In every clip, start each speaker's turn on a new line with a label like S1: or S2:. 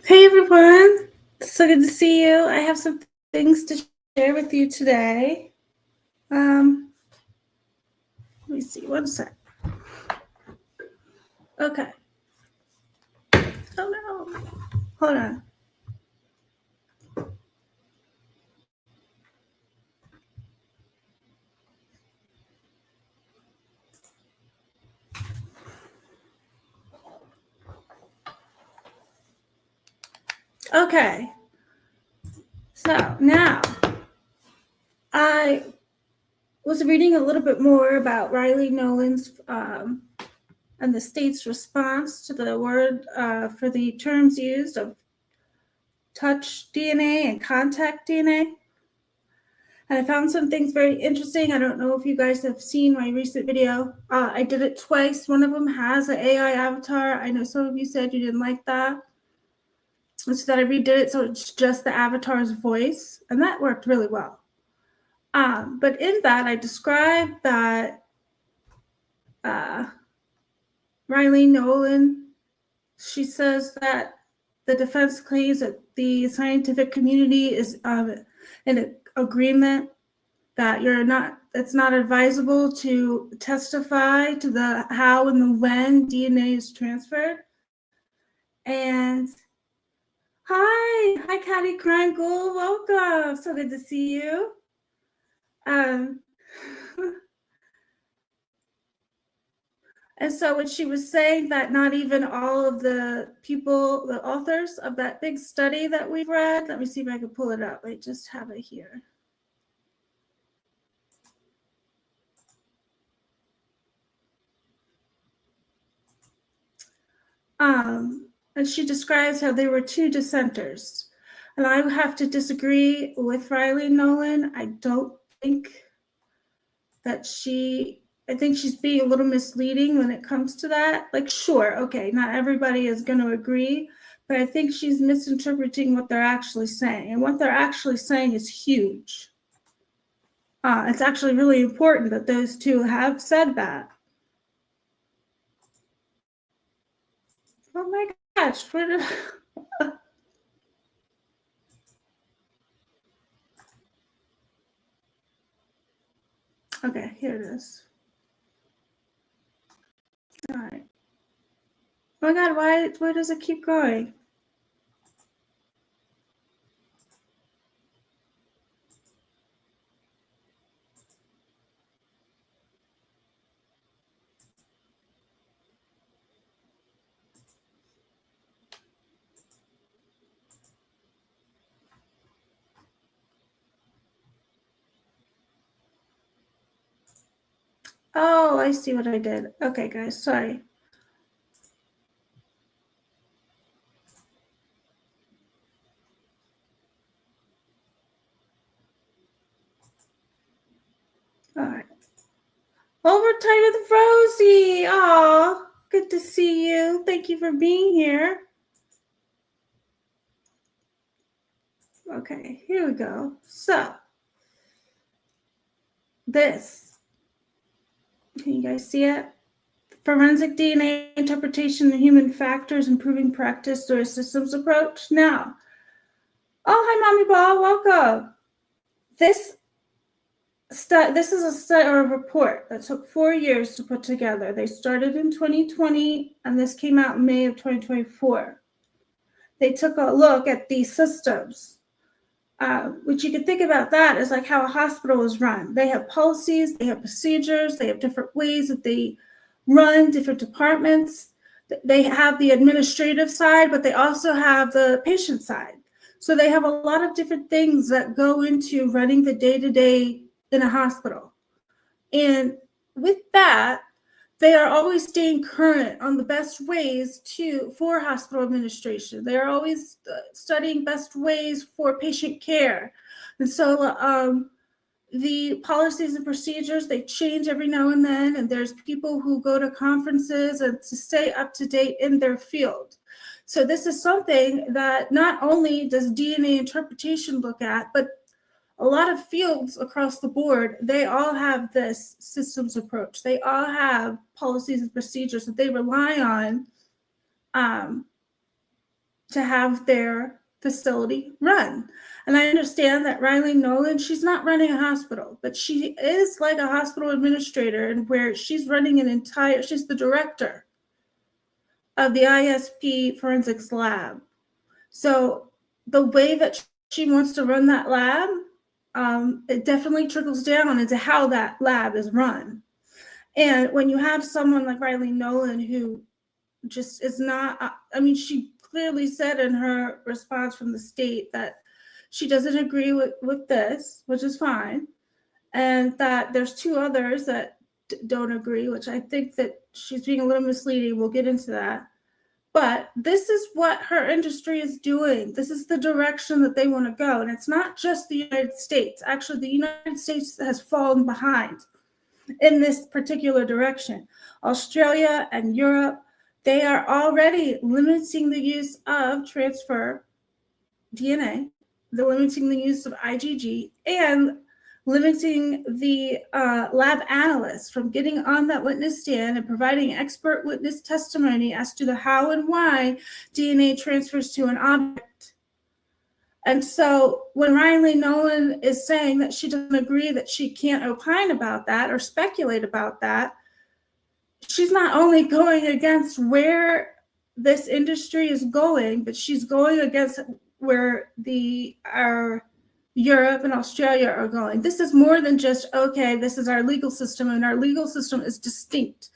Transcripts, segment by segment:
S1: Hey everyone, so good to see you. I have some things to share with you today. Let me see, one sec. Okay. Oh no, hold on. Okay, so now I was reading a little bit more about Riley Nolan's and the state's response to the word for the terms used of touch DNA and contact DNA. And I found some things very interesting. I don't know if you guys have seen my recent video. I did it twice. One of them has an AI avatar. I know some of you said you didn't like that. So that I redid it so it's just the avatar's voice. And that worked really well. But in that, I described that Riley Nolan, she says that the defense claims that the scientific community is in agreement that it's not advisable to testify to the how and the when DNA is transferred. And hi, Catty Krangle, welcome. So good to see you. And so when she was saying that not even all of the people, the authors of that big study that we've read, let me see if I can pull it up. I just have it here. And she describes how there were two dissenters. And I have to disagree with Riley Nolan. I don't think that I think she's being a little misleading when it comes to that. Like, sure, okay, not everybody is going to agree, but I think she's misinterpreting what they're actually saying. And what they're actually saying is huge. It's actually really important that those two have said that. Oh my gosh, okay, here it is. All right. Oh my God, why does it keep going? Oh, I see what I did. Okay, guys, sorry. All right. Overtime with Rosie. Aw, good to see you. Thank you for being here. Okay, here we go. So, this. Can you guys see it? Forensic DNA interpretation and human factors, improving practice through a systems approach. Now, oh, hi, Mommy Ball. Welcome. This is a report that took 4 years to put together. They started in 2020, and this came out in May of 2024. They took a look at these systems, which you can think about that as like how a hospital is run. They have policies, they have procedures, they have different ways that they run different departments. They have the administrative side, but they also have the patient side. So they have a lot of different things that go into running the day-to-day in a hospital. And with that, they are always staying current on the best ways for hospital administration. They are always studying best ways for patient care. And so the policies and procedures, they change every now and then. And there's people who go to conferences and to stay up to date in their field. So this is something that not only does DNA interpretation look at, but a lot of fields across the board, they all have this systems approach. They all have policies and procedures that they rely on to have their facility run. And I understand that Riley Nolan, she's not running a hospital, but she is like a hospital administrator, and where she's running she's the director of the ISP forensics lab. So the way that she wants to run that lab, it definitely trickles down into how that lab is run. And when you have someone like Riley Nolan, who just is not, she clearly said in her response from the state that she doesn't agree with this, which is fine, and that there's two others that don't agree, which I think that she's being a little misleading. We'll get into that. But this is what her industry is doing. This is the direction that they want to go. And it's not just the United States. Actually, the United States has fallen behind in this particular direction. Australia and Europe, they are already limiting the use of transfer DNA. They're limiting the use of IgG and limiting the lab analysts from getting on that witness stand and providing expert witness testimony as to the how and why DNA transfers to an object. And so when Riley Nolan is saying that she doesn't agree, that she can't opine about that or speculate about that, she's not only going against where this industry is going, but she's going against where our Europe and Australia are going. This is more than just, okay, this is our legal system, and our legal system is distinct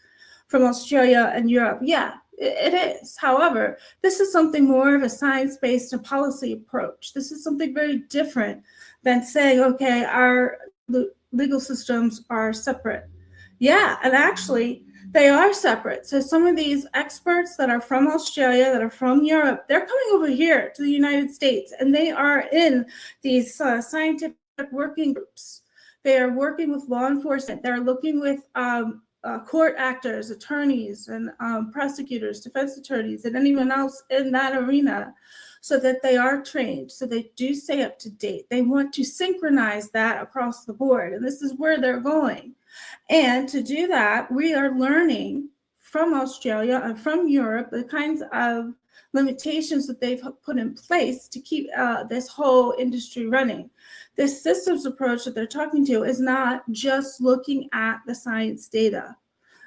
S1: from Australia and Europe. Yeah, it is. However, this is something more of a science-based and policy approach. This is something very different than saying, okay, our legal systems are separate. Yeah, and actually, they are separate. So some of these experts that are from Australia, that are from Europe, they're coming over here to the United States, and they are in these scientific working groups. They are working with law enforcement. They're looking with court actors, attorneys, and prosecutors, defense attorneys, and anyone else in that arena, so that they are trained, so they do stay up to date. They want to synchronize that across the board, and this is where they're going. And to do that, we are learning from Australia and from Europe the kinds of limitations that they've put in place to keep this whole industry running. This systems approach that they're talking to is not just looking at the science data.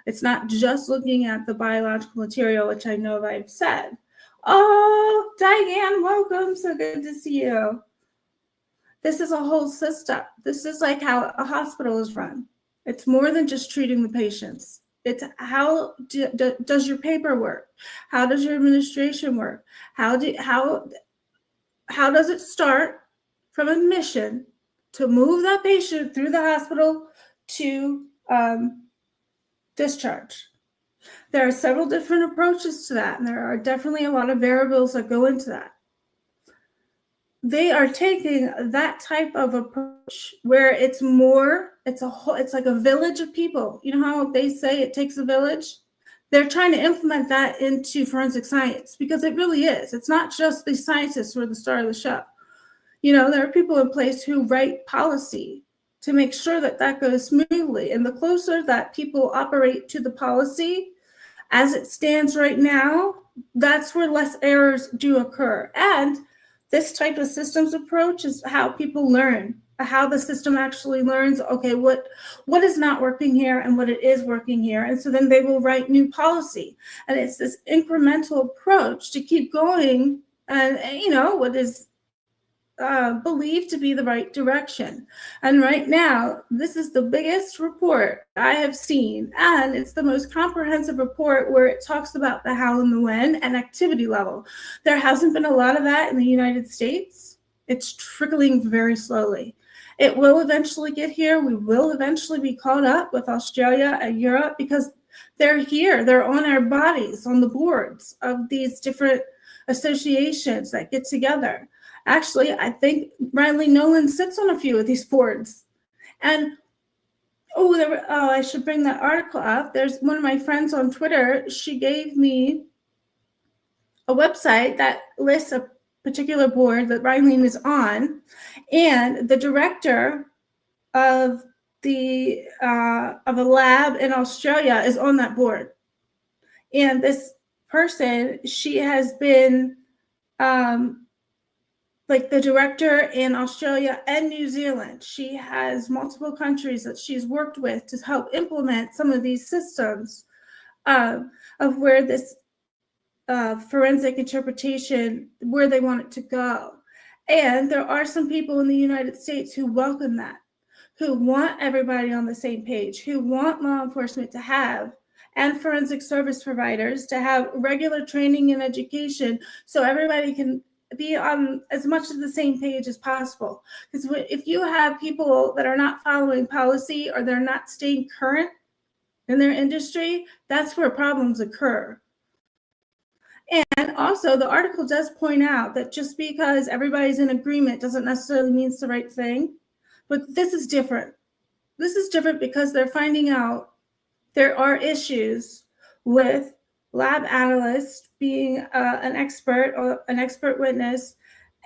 S1: It's not just looking at the biological material, which I know I've said. Oh, Diane, welcome. So good to see you. This is a whole system. This is like how a hospital is run. It's more than just treating the patients. It's how does your paper work? How does your administration work? How does it start from admission to move that patient through the hospital to discharge? There are several different approaches to that, and there are definitely a lot of variables that go into that. They are taking that type of approach where it's like a village of people. You know how they say it takes a village? They're trying to implement that into forensic science, because it really is. It's not just the scientists who are the star of the show. There are people in place who write policy to make sure that that goes smoothly. And the closer that people operate to the policy as it stands right now, that's where less errors do occur. And this type of systems approach is how people learn, how the system actually learns, okay, what is not working here and what it is working here. And so then they will write new policy. And it's this incremental approach to keep going and, what is believed to be the right direction. And right now, this is the biggest report I have seen, and it's the most comprehensive report where it talks about the how and the when and activity level. There hasn't been a lot of that in the United States. It's trickling very slowly. It will eventually get here. We will eventually be caught up with Australia and Europe, because they're here. They're on our bodies, on the boards of these different associations that get together. Actually, I think Riley Nolan sits on a few of these boards. And I should bring that article up. There's one of my friends on Twitter. She gave me a website that lists a particular board that Riley is on, and the director of a lab in Australia is on that board. And this person, she has been like the director in Australia and New Zealand. She has multiple countries that she's worked with to help implement some of these systems of where this forensic interpretation, where they want it to go. And there are some people in the United States who welcome that, who want everybody on the same page, who want law enforcement to have, and forensic service providers to have regular training and education so everybody can be on as much of the same page as possible. Because if you have people that are not following policy or they're not staying current in their industry, that's where problems occur. And also, the article does point out that just because everybody's in agreement doesn't necessarily mean it's the right thing. But this is different. This is different because they're finding out there are issues with lab analysts being an expert or an expert witness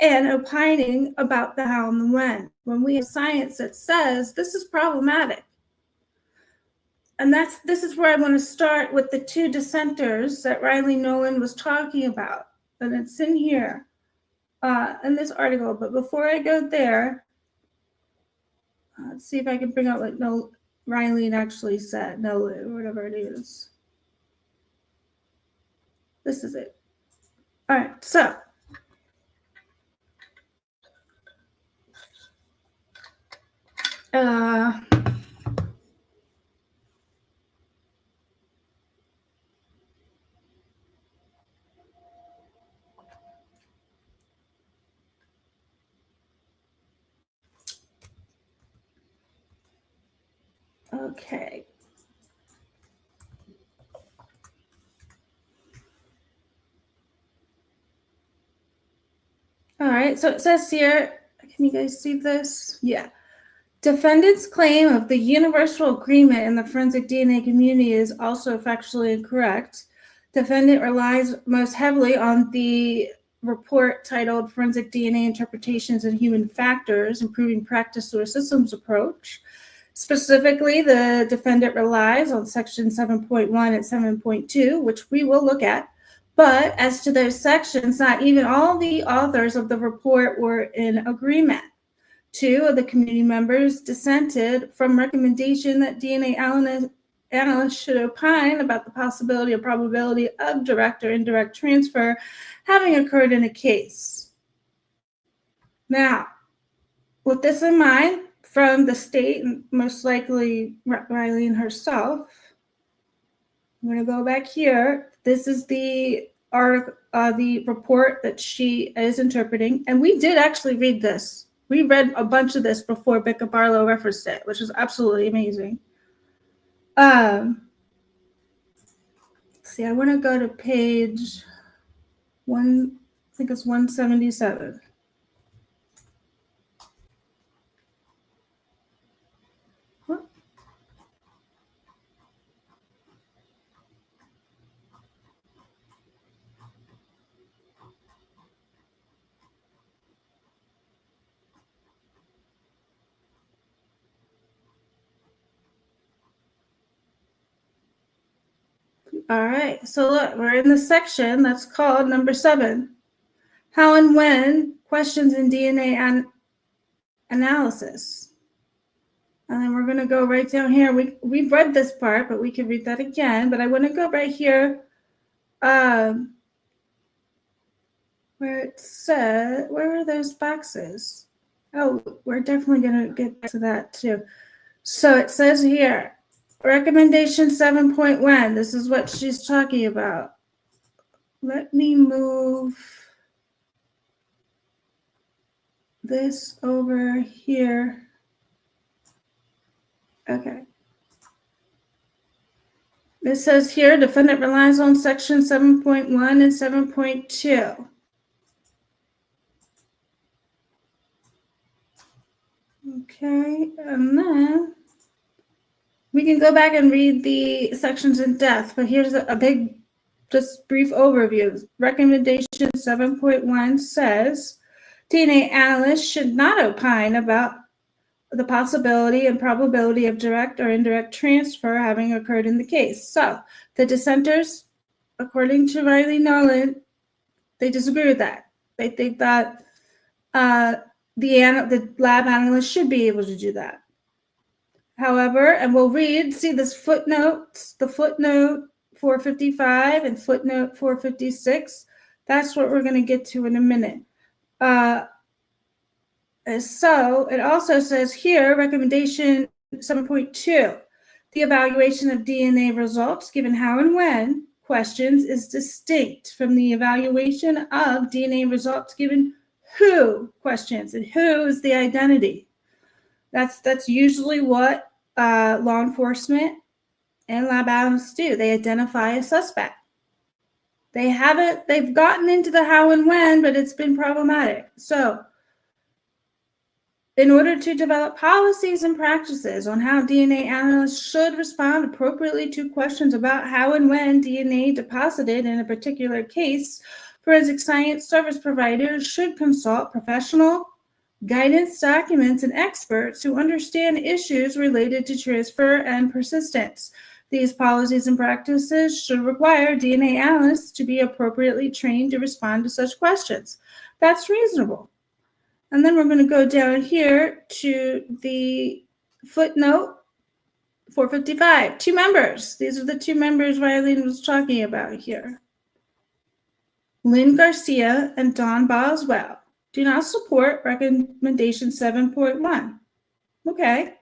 S1: and opining about the how and the when we have science that says this is problematic. And this is where I want to start with the two dissenters that Riley Nolan was talking about. And it's in here in this article. But before I go there, let's see if I can bring out what Riley actually said. No, whatever it is. This is it. All right, so. Okay. All right, so it says here, can you guys see this? Yeah. Defendant's claim of the universal agreement in the forensic DNA community is also factually incorrect. Defendant relies most heavily on the report titled Forensic DNA Interpretations and Human Factors, Improving Practice or Systems Approach. Specifically, the defendant relies on section 7.1 and 7.2, which we will look at. But as to those sections, not even all the authors of the report were in agreement. Two of the community members dissented from recommendation that DNA analysts should opine about the possibility or probability of direct or indirect transfer having occurred in a case. Now, with this in mind, from the state, and most likely Riley and herself, I'm going to go back here. This is the article, the report that she is interpreting, and we did actually read this. We read a bunch of this before Becca Barlow referenced it, which is absolutely amazing. Let's see, I want to go to page 1, I think it's 177. All right, so look, we're in the section that's called number 7, how and when questions in DNA analysis. And then we're going to go right down here. We've read this part, but we can read that again. But I want to go right here where it said, where are those boxes? Oh, we're definitely going to get back to that too. So it says here, recommendation 7.1. This is what she's talking about. Let me move this over here. Okay. It says here, defendant relies on section 7.1 and 7.2. Okay, and then we can go back and read the sections in depth, but here's a big, just brief overview. Recommendation 7.1 says, DNA analysts should not opine about the possibility and probability of direct or indirect transfer having occurred in the case. So the dissenters, according to Riley Nolan, they disagree with that. They think that the lab analyst should be able to do that. However, and we'll see this footnotes, the footnote 455 and footnote 456. That's what we're going to get to in a minute. So it also says here, recommendation 7.2, the evaluation of DNA results given how and when questions is distinct from the evaluation of DNA results given who questions, and who is the identity. That's usually what law enforcement and lab analysts do. They identify a suspect. They've gotten into the how and when, but it's been problematic. So in order to develop policies and practices on how DNA analysts should respond appropriately to questions about how and when DNA deposited in a particular case, forensic science service providers should consult professional guidance documents and experts who understand issues related to transfer and persistence. These policies and practices should require DNA analysts to be appropriately trained to respond to such questions. That's reasonable. And then we're going to go down here to the footnote 455. 2 members. These are the 2 members Riley was talking about here. Lynn Garcia and Don Boswell do not support recommendation 7.1. Okay.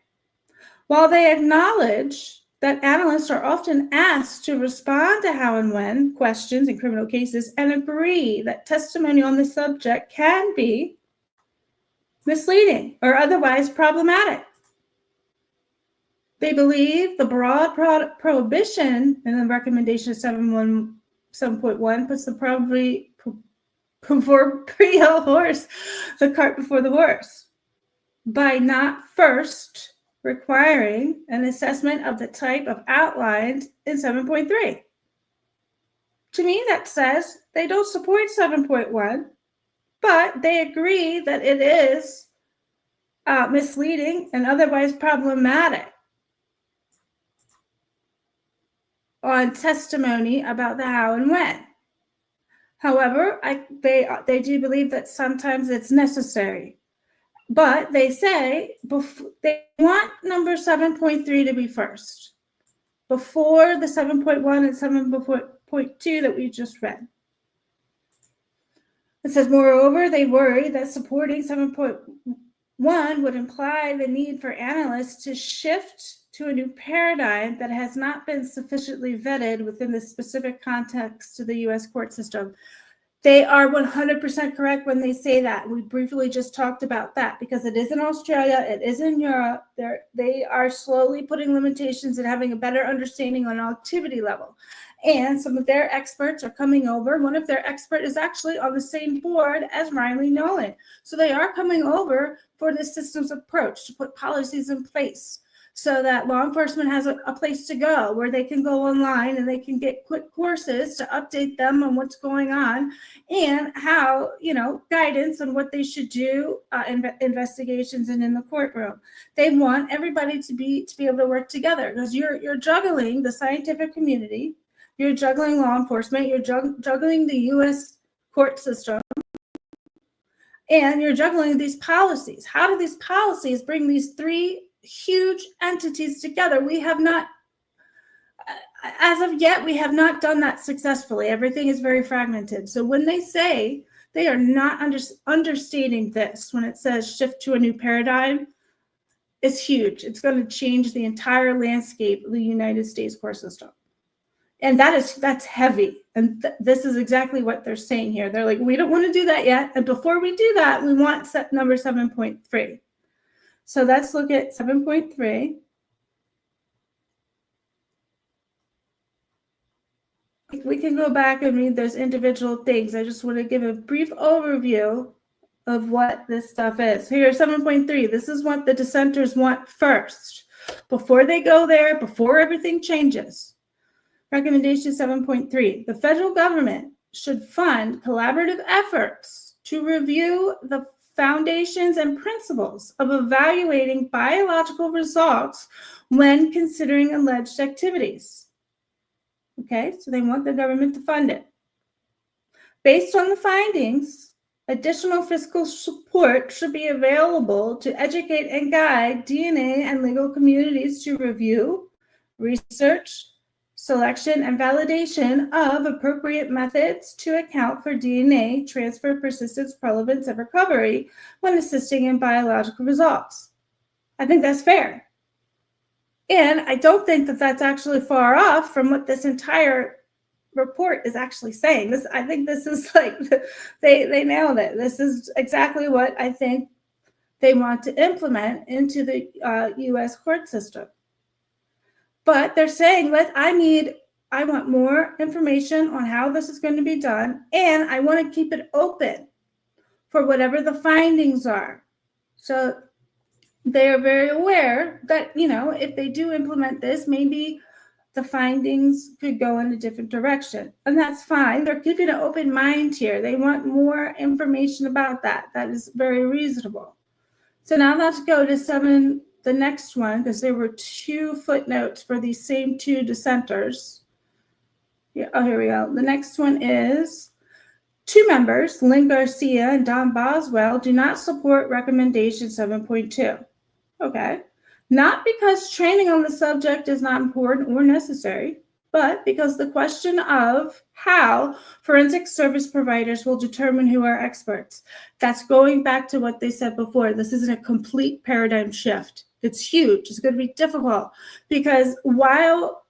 S1: While they acknowledge that analysts are often asked to respond to how and when questions in criminal cases and agree that testimony on the subject can be misleading or otherwise problematic, they believe the broad prohibition in the recommendation of 7.1 puts the proverbial horse, the cart before the horse, by not first requiring an assessment of the type of outlined in 7.3. To me, that says they don't support 7.1, but they agree that it is misleading and otherwise problematic on testimony about the how and when. However, they do believe that sometimes it's necessary. But they say they want number 7.3 to be first, before the 7.1 and 7.2 that we just read. It says, moreover, they worry that supporting 7.1 would imply the need for analysts to shift to a new paradigm that has not been sufficiently vetted within the specific context of the U.S. court system. They are 100% correct when they say that. We briefly just talked about that because it is in Australia, it is in Europe. They are slowly putting limitations and having a better understanding on activity level. And some of their experts are coming over. One of their experts is actually on the same board as Riley Nolan. So they are coming over for this systems approach to put policies in place so that law enforcement has a place to go where they can go online and they can get quick courses to update them on what's going on and how, guidance on what they should do in investigations and in the courtroom. They want everybody to be able to work together because you're juggling the scientific community, you're juggling law enforcement, you're juggling the U.S. court system, and you're juggling these policies. How do these policies bring these 3 huge entities together? We have not, as of yet, we have not done that successfully. Everything is very fragmented. So when they say they are not understating this, when it says shift to a new paradigm, it's huge. It's going to change the entire landscape of the United States court system. And that's heavy. And this is exactly what they're saying here. They're like, we don't want to do that yet. And before we do that, we want number 7.3. So let's look at 7.3. We can go back and read those individual things. I just want to give a brief overview of what this stuff is. Here, 7.3. This is what the dissenters want first. Before they go there, before everything changes. Recommendation 7.3. The federal government should fund collaborative efforts to review the foundations and principles of evaluating biological results when considering alleged activities. Okay, so they want the government to fund it. Based on the findings Additional fiscal support should be available to educate and guide DNA and legal communities to review, research, selection, and validation of appropriate methods to account for DNA transfer, persistence, prevalence, and recovery when assisting in biological results. I think that's fair. And I don't think that that's actually far off from what this entire report is actually saying. I think this is like, they nailed it. This is exactly what I think they want to implement into the US court system. But they're saying, I want more information on how this is going to be done, and I want to keep it open for whatever the findings are. So they are very aware that, if they do implement this, maybe the findings could go in a different direction, and that's fine. They're keeping an open mind here. They want more information about that. That is very reasonable. So now let's go to the next one, because there were 2 footnotes for these same 2 dissenters. Yeah, here we go. The next one is 2 members, Lynn Garcia and Don Boswell, do not support recommendation 7.2. Okay. Not because training on the subject is not important or necessary, but because the question of how forensic service providers will determine who are experts. That's going back to what they said before. This isn't a complete paradigm shift. It's huge. It's going to be difficult because while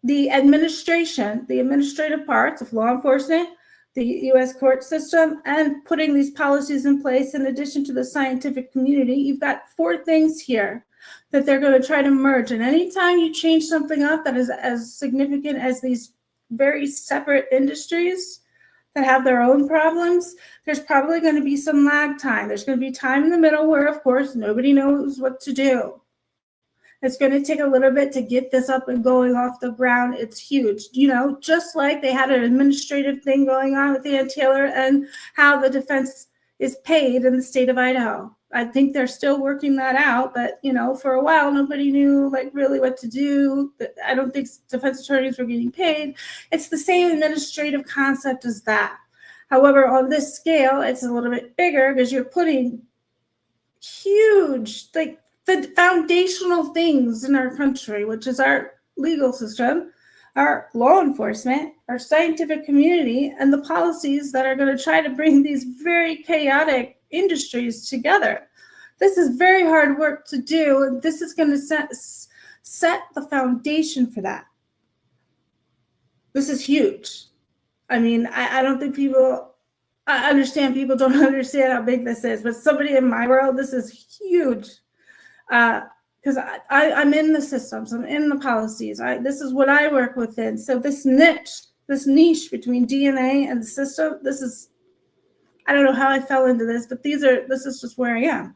S1: the administrative parts of law enforcement, the U.S. court system, and putting these policies in place, in addition to the scientific community, you've got 4 things here that they're going to try to merge. And anytime you change something up that is as significant as these very separate industries that have their own problems, there's probably going to be some lag time. There's going to be time in the middle where, of course, nobody knows what to do. It's going to take a little bit to get this up and going off the ground. It's huge. Just like they had an administrative thing going on with Ann Taylor and how the defense is paid in the state of Idaho. I think they're still working that out, but for a while nobody knew really what to do. I don't think defense attorneys were getting paid. It's the same administrative concept as that. However, on this scale, it's a little bit bigger because you're putting huge, the foundational things in our country, which is our legal system, our law enforcement, our scientific community, and the policies that are going to try to bring these very chaotic industries together. This is very hard work to do, and this is going to set the foundation for that. This is huge. I mean, I don't think I understand people don't understand how big this is, but somebody in my world, this is huge. Because I'm in the systems, I'm in the policies. This is what I work within. So this niche between DNA and the system, I don't know how I fell into this, but this is just where I am.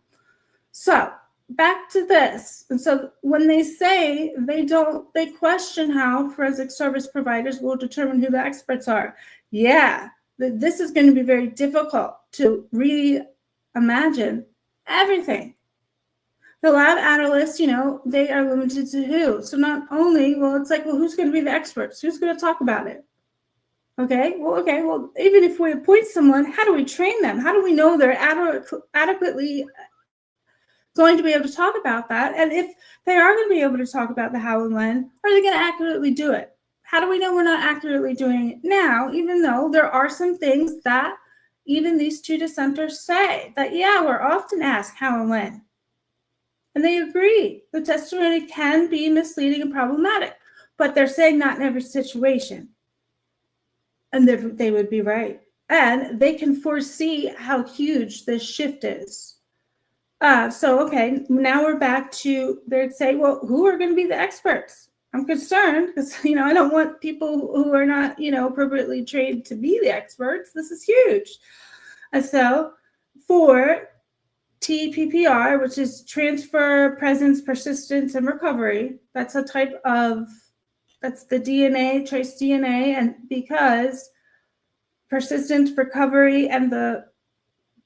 S1: So back to this. And so when they say they question how forensic service providers will determine who the experts are. Yeah, this is going to be very difficult to reimagine everything. The lab analysts, they are limited to who. So not only, it's who's going to be the experts? Who's going to talk about it? Okay, well, even if we appoint someone, how do we train them? How do we know they're adequately going to be able to talk about that? And if they are going to be able to talk about the how and when, are they going to accurately do it? How do we know we're not accurately doing it now, even though there are some things that even these 2 dissenters say that, we're often asked how and when. And they agree. The testimony can be misleading and problematic, but they're saying not in every situation. And they would be right. And they can foresee how huge this shift is. Okay, now we're back to, they'd say, who are going to be the experts? I'm concerned because, I don't want people who are not, appropriately trained to be the experts. This is huge. And so for TPPR, which is transfer, presence, persistence, and recovery. That's the DNA, trace DNA, and because persistence, recovery, and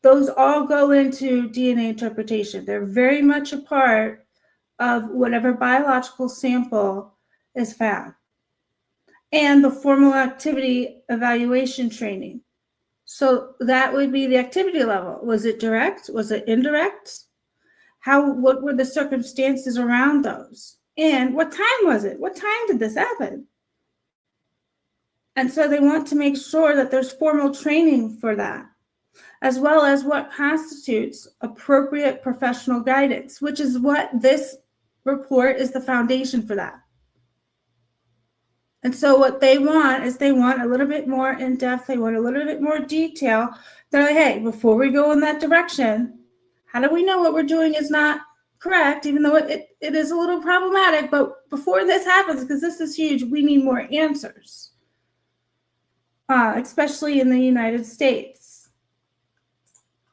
S1: those all go into DNA interpretation. They're very much a part of whatever biological sample is found. And the formal activity evaluation training. So that would be the activity level. Was it direct? Was it indirect? What were the circumstances around those? And what time was it? What time did this happen? And so they want to make sure that there's formal training for that, as well as what constitutes appropriate professional guidance, which is what this report is the foundation for that. And so what they want is they want a little bit more in depth. They want a little bit more detail. They're like, hey, before we go in that direction, how do we know what we're doing is not correct, even though it is a little problematic? But before this happens, because this is huge, we need more answers, especially in the United States.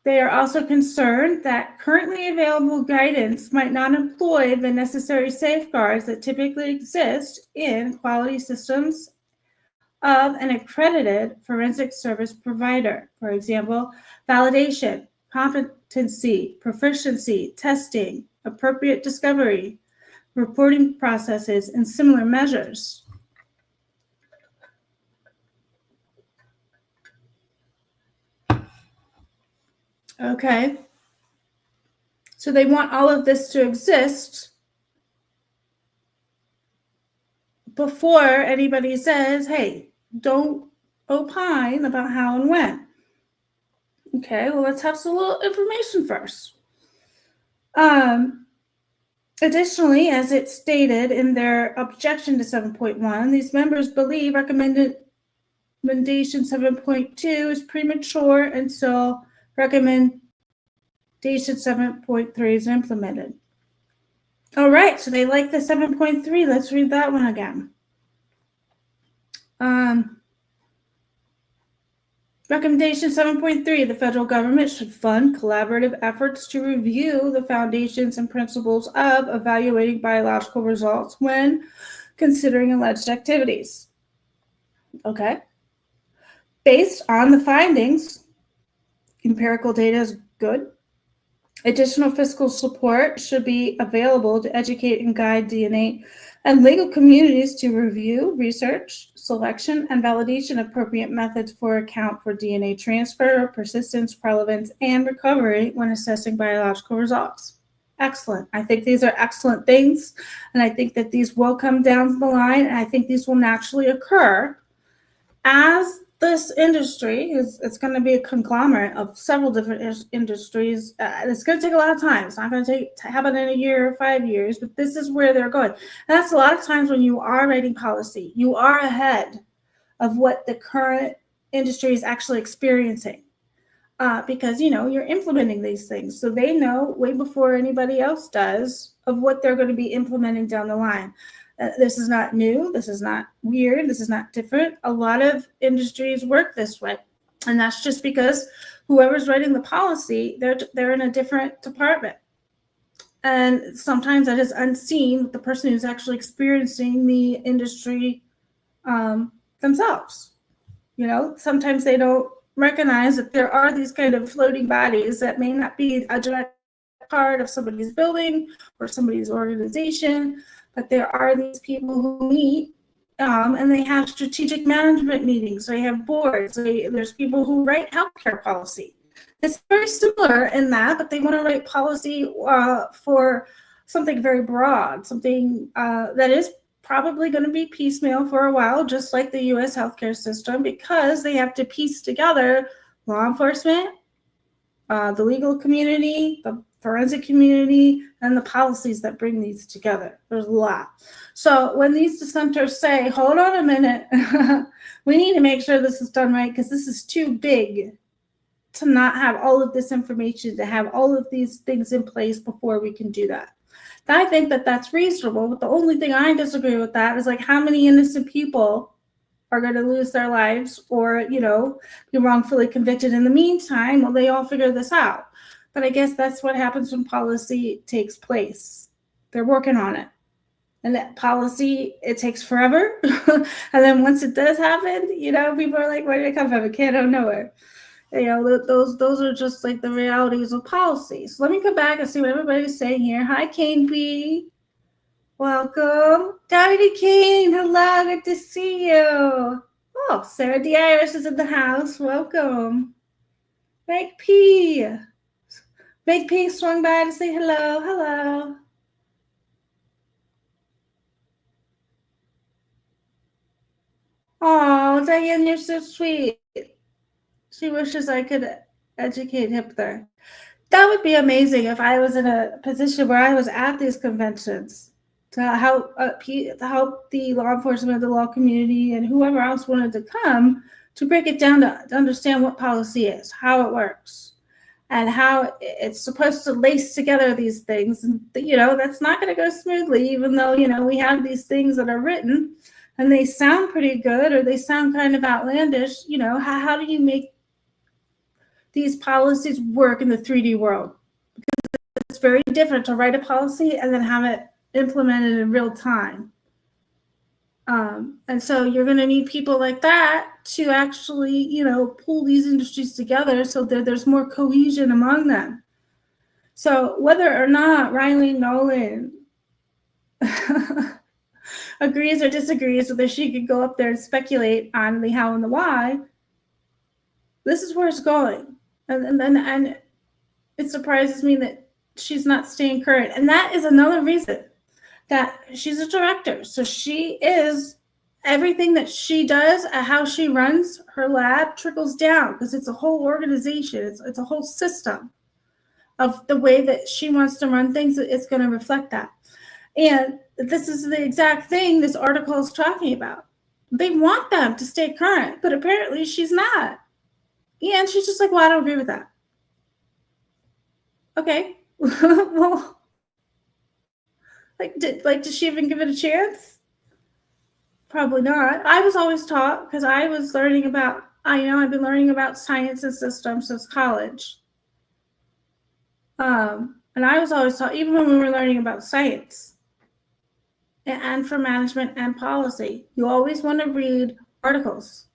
S1: They are also concerned that currently available guidance might not employ the necessary safeguards that typically exist in quality systems of an accredited forensic service provider. For example, validation, competency, proficiency, testing, appropriate discovery, reporting processes, and similar measures. Okay. So they want all of this to exist before anybody says, hey, don't opine about how and when. Okay, well, let's have some little information first. Additionally, as it's stated in their objection to 7.1, these members believe recommendation 7.2 is premature until recommendation 7.3 is implemented. All right, so they like the 7.3. Let's read that one again. Recommendation 7.3, the federal government should fund collaborative efforts to review the foundations and principles of evaluating biological results when considering alleged activities. Okay. Based on the findings, empirical data is good. Additional fiscal support should be available to educate and guide DNA and legal communities to review, research, selection, and validation of appropriate methods for account for DNA transfer, persistence, relevance, and recovery when assessing biological results. Excellent. I think these are excellent things, and I think that these will come down the line, and I think these will naturally occur as this industry it's going to be a conglomerate of several different industries. It's going to take a lot of time. It's not going to happen in a year or 5 years, but this is where they're going. And that's a lot of times when you are writing policy, you are ahead of what the current industry is actually experiencing, because you're implementing these things, so they know way before anybody else does of what they're going to be implementing down the line. This is not new. This is not weird. This is not different. A lot of industries work this way. And that's just because whoever's writing the policy, they're in a different department. And sometimes that is unseen with the person who's actually experiencing the industry themselves. Sometimes they don't recognize that there are these kind of floating bodies that may not be a direct part of somebody's building or somebody's organization, but there are these people who meet and they have strategic management meetings. They have boards. There's people who write healthcare policy. It's very similar in that, but they want to write policy for something very broad, something that is probably going to be piecemeal for a while, just like the U.S. healthcare system, because they have to piece together law enforcement, the legal community, the forensic community, and the policies that bring these together. There's a lot. So when these dissenters say, hold on a minute, we need to make sure this is done right because this is too big to not have all of this information, to have all of these things in place before we can do that. I think that that's reasonable, but the only thing I disagree with that is like how many innocent people are going to lose their lives or, be wrongfully convicted in the meantime while they all figure this out. But I guess that's what happens when policy takes place. They're working on it. And that policy, it takes forever. And then once it does happen, people are like, where did it come from? It came out of nowhere. Those are just like the realities of policy. So let me come back and see what everybody's saying here. Hi, Kane B. Welcome. Davide Kane, hello, good to see you. Oh, Sarah D. Irish is in the house. Welcome. Meg P. Meg P swung by to say hello. Hello. Oh, Diane, you're so sweet. She wishes I could educate him there. That would be amazing if I was in a position where I was at these conventions to help the law enforcement, the law community, and whoever else wanted to come to break it down to understand what policy is, how it works, and how it's supposed to lace together these things. And, that's not going to go smoothly, even though, we have these things that are written and they sound pretty good or they sound kind of outlandish. How do you make these policies work in the 3D world? Because it's very different to write a policy and then have it implemented in real time. And so you're going to need people like that to actually, pull these industries together so that there's more cohesion among them. So whether or not Riley Nolan agrees or disagrees, whether she could go up there and speculate on the how and the why, this is where it's going. And it surprises me that she's not staying current. And that is another reason that she's a director. So she is, everything that she does, how she runs her lab trickles down because it's a whole organization. It's a whole system of the way that she wants to run things. It's going to reflect that. And this is the exact thing this article is talking about. They want them to stay current, but apparently she's not. And she's just like, well, I don't agree with that. Okay. Well, did she even give it a chance? Probably not. I was always taught, because I was learning about, I've been learning about science and systems since college. And I was always taught, even when we were learning about science and for management and policy, you always want to read articles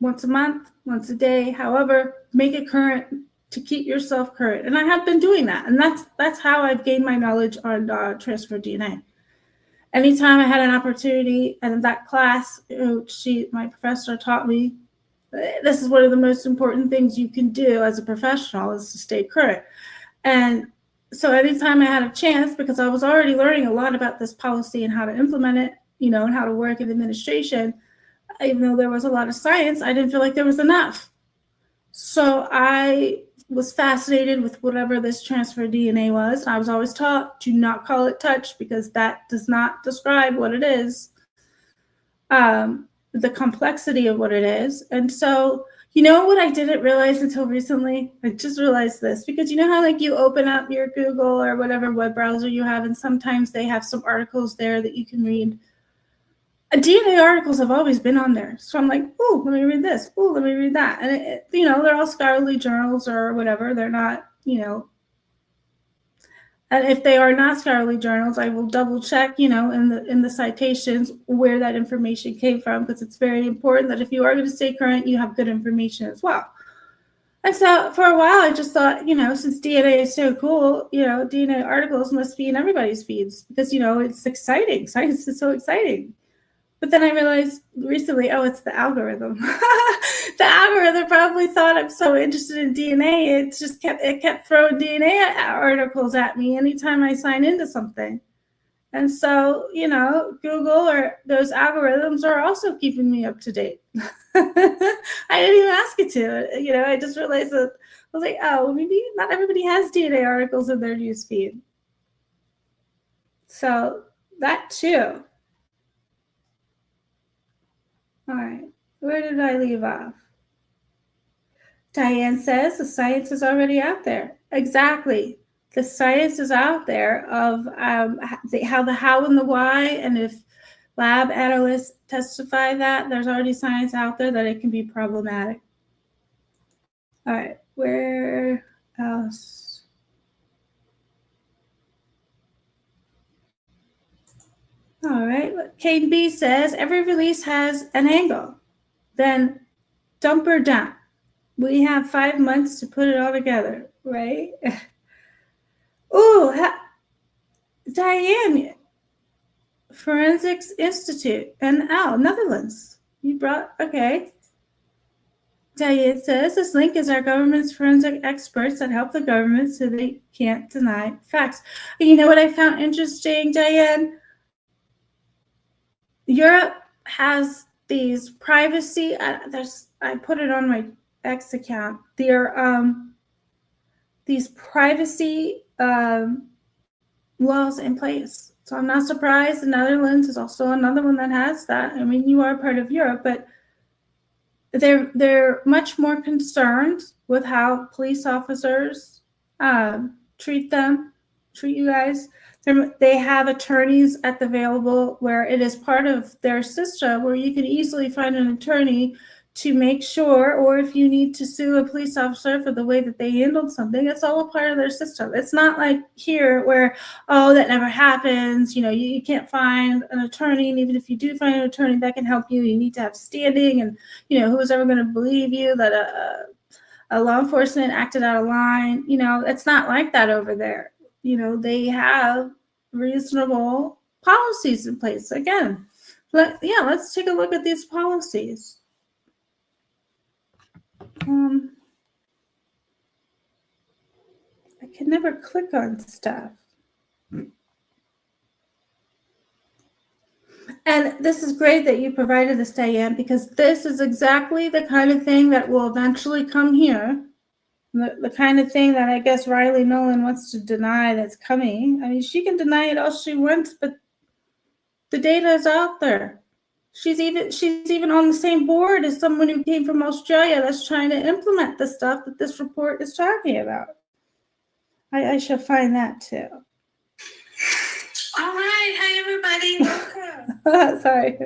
S1: once a month, once a day, however, make it current to keep yourself current. And I have been doing that. And that's how I've gained my knowledge on transfer DNA. Anytime I had an opportunity, and that class, my professor taught me, this is one of the most important things you can do as a professional is to stay current. And so anytime I had a chance, because I was already learning a lot about this policy and how to implement it, and how to work in administration, even though there was a lot of science, I didn't feel like there was enough. So I was fascinated with whatever this transfer DNA was. And I was always taught to not call it touch because that does not describe what it is, the complexity of what it is. And so, what I didn't realize until recently? I just realized this, because how you open up your Google or whatever web browser you have, and sometimes they have some articles there that you can read. DNA articles have always been on there. So I'm like, oh, let me read this. Oh, let me read that. And, they're all scholarly journals or whatever. They're not, and if they are not scholarly journals, I will double check, in the citations where that information came from, because it's very important that if you are going to stay current, you have good information as well. And so for a while, I just thought, since DNA is so cool, DNA articles must be in everybody's feeds because, it's exciting. Science is so exciting. But then I realized recently, it's the algorithm. The algorithm probably thought I'm so interested in DNA. It kept throwing DNA articles at me anytime I sign into something. And so, Google or those algorithms are also keeping me up to date. I didn't even ask it to. I just realized that I was like, oh, maybe not everybody has DNA articles in their news feed. So that too. All right, where did I leave off? Diane says the science is already out there. Exactly. The science is out there of the how and the why, and if lab analysts testify that, there's already science out there that it can be problematic. All right, where else? All right, Kate B says every release has an angle. Then dump her down. We have 5 months to put it all together, right? Ooh, Diane, Forensics Institute, NL, Netherlands. Okay. Diane says, this link is our government's forensic experts that help the government so they can't deny facts. You know what I found interesting, Diane? Europe has these privacy, I put it on my X account. These privacy laws in place. So I'm not surprised. The Netherlands is also another one that has that. I mean, you are part of Europe, but they're much more concerned with how police officers treat you guys. They have attorneys available where it is part of their system where you can easily find an attorney to make sure, or if you need to sue a police officer for the way that they handled something, it's all a part of their system. It's not like here where, oh, that never happens. You can't find an attorney, and even if you do find an attorney that can help you, you need to have standing, and who's ever going to believe you that a law enforcement acted out of line? It's not like that over there. They have reasonable policies in place. Again, let's take a look at these policies. I can never click on stuff. And this is great that you provided this, Diane, because this is exactly the kind of thing that will eventually come here. The kind of thing that I guess Riley Nolan wants to deny that's coming. I mean, she can deny it all she wants, but the data is out there. She's even on the same board as someone who came from Australia that's trying to implement the stuff that this report is talking about. I shall find that too.
S2: All right. Hi, everybody. Welcome.
S1: Sorry.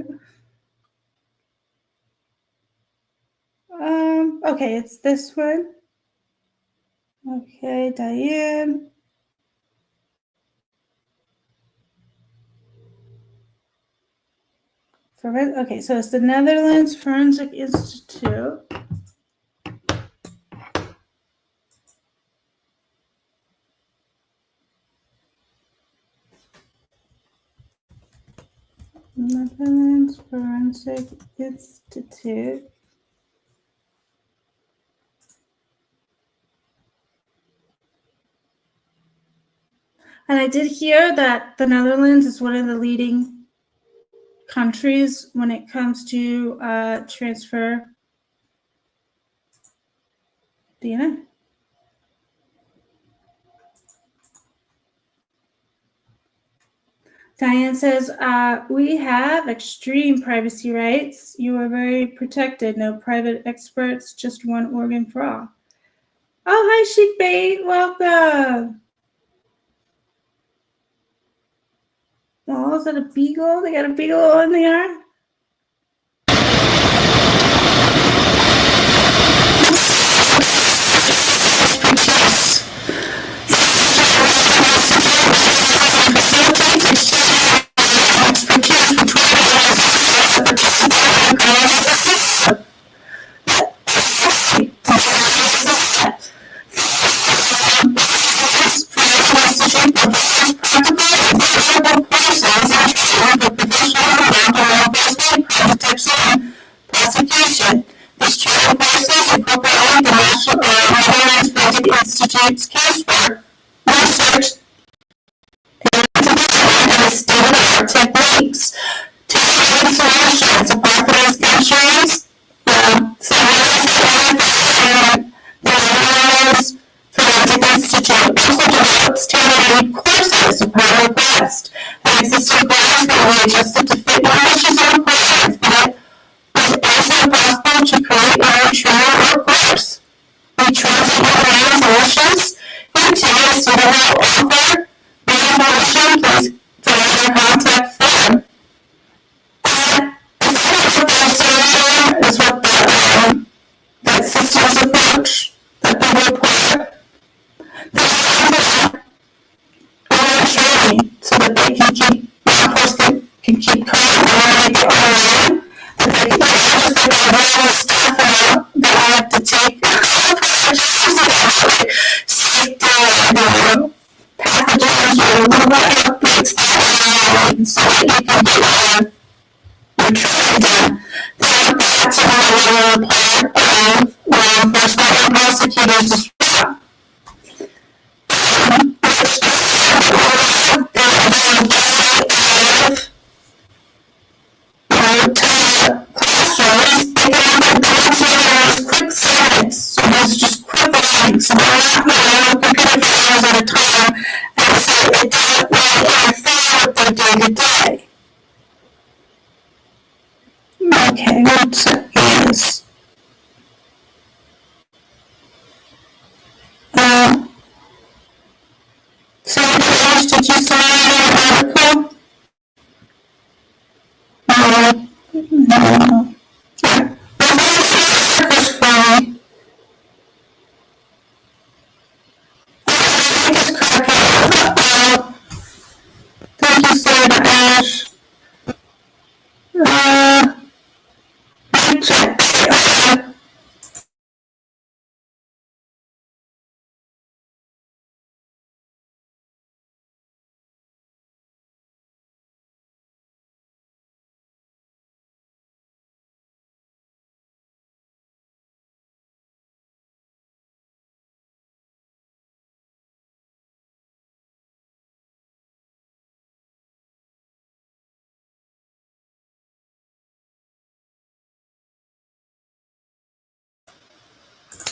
S1: Okay, it's this one. Okay, Diane. Okay, so it's the Netherlands Forensic Institute. Netherlands Forensic Institute. And I did hear that the Netherlands is one of the leading countries when it comes to transfer DNA. Diane says, we have extreme privacy rights. You are very protected. No private experts, just one organ for all. Oh, hi, Chic Bait. Welcome. Oh, is that a beagle? They got a beagle in there?
S2: Prosecution. This training courses incorporate the National Forensic Institute's casework, research, and state-of-the-art techniques to create solutions apart from these countries. The Forensic Institute also develops tailored courses upon request. And existing grants will be adjusted to fit knowledge and requirements, but also possible to create your own training or course. We trust in your solutions. Continue to suitable offer. For information, please fill out your contact form. Is what that systems approach that the report training so that they can keep law enforcement can keep current and they online. Stuff that I have to take pathogens or whatever updates so that you can get your training done. of law enforcement and prosecutors as well. Classrooms, they can have quick slides, so there's just quick lines, so they're not computer for hours at a time, and so it doesn't really interfere with their day-to-day. Okay, what is so Paige, did you sign the article? No. Yeah. Thank you, Sarah Ash.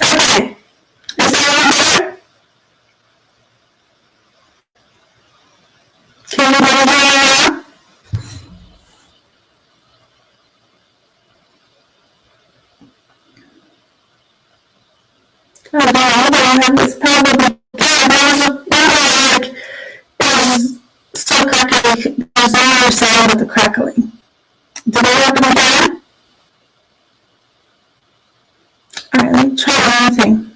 S2: Okay. Is that can you hear me now? It's probably still crackling. There's another sound with the crackling. Did it happen again? Alright, let me try one thing.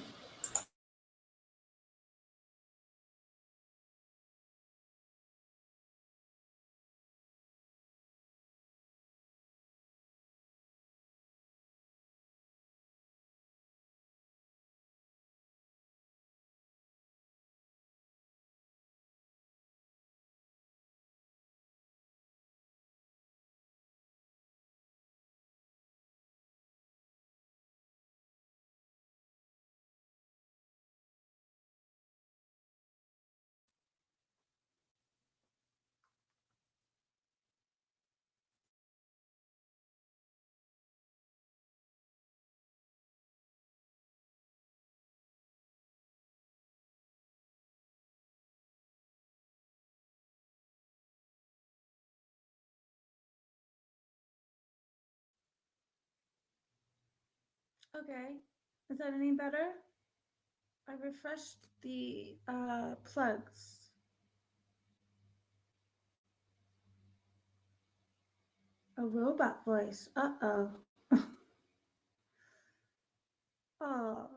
S2: Okay, is that any better? I refreshed the plugs. A robot voice. Uh-oh. Oh.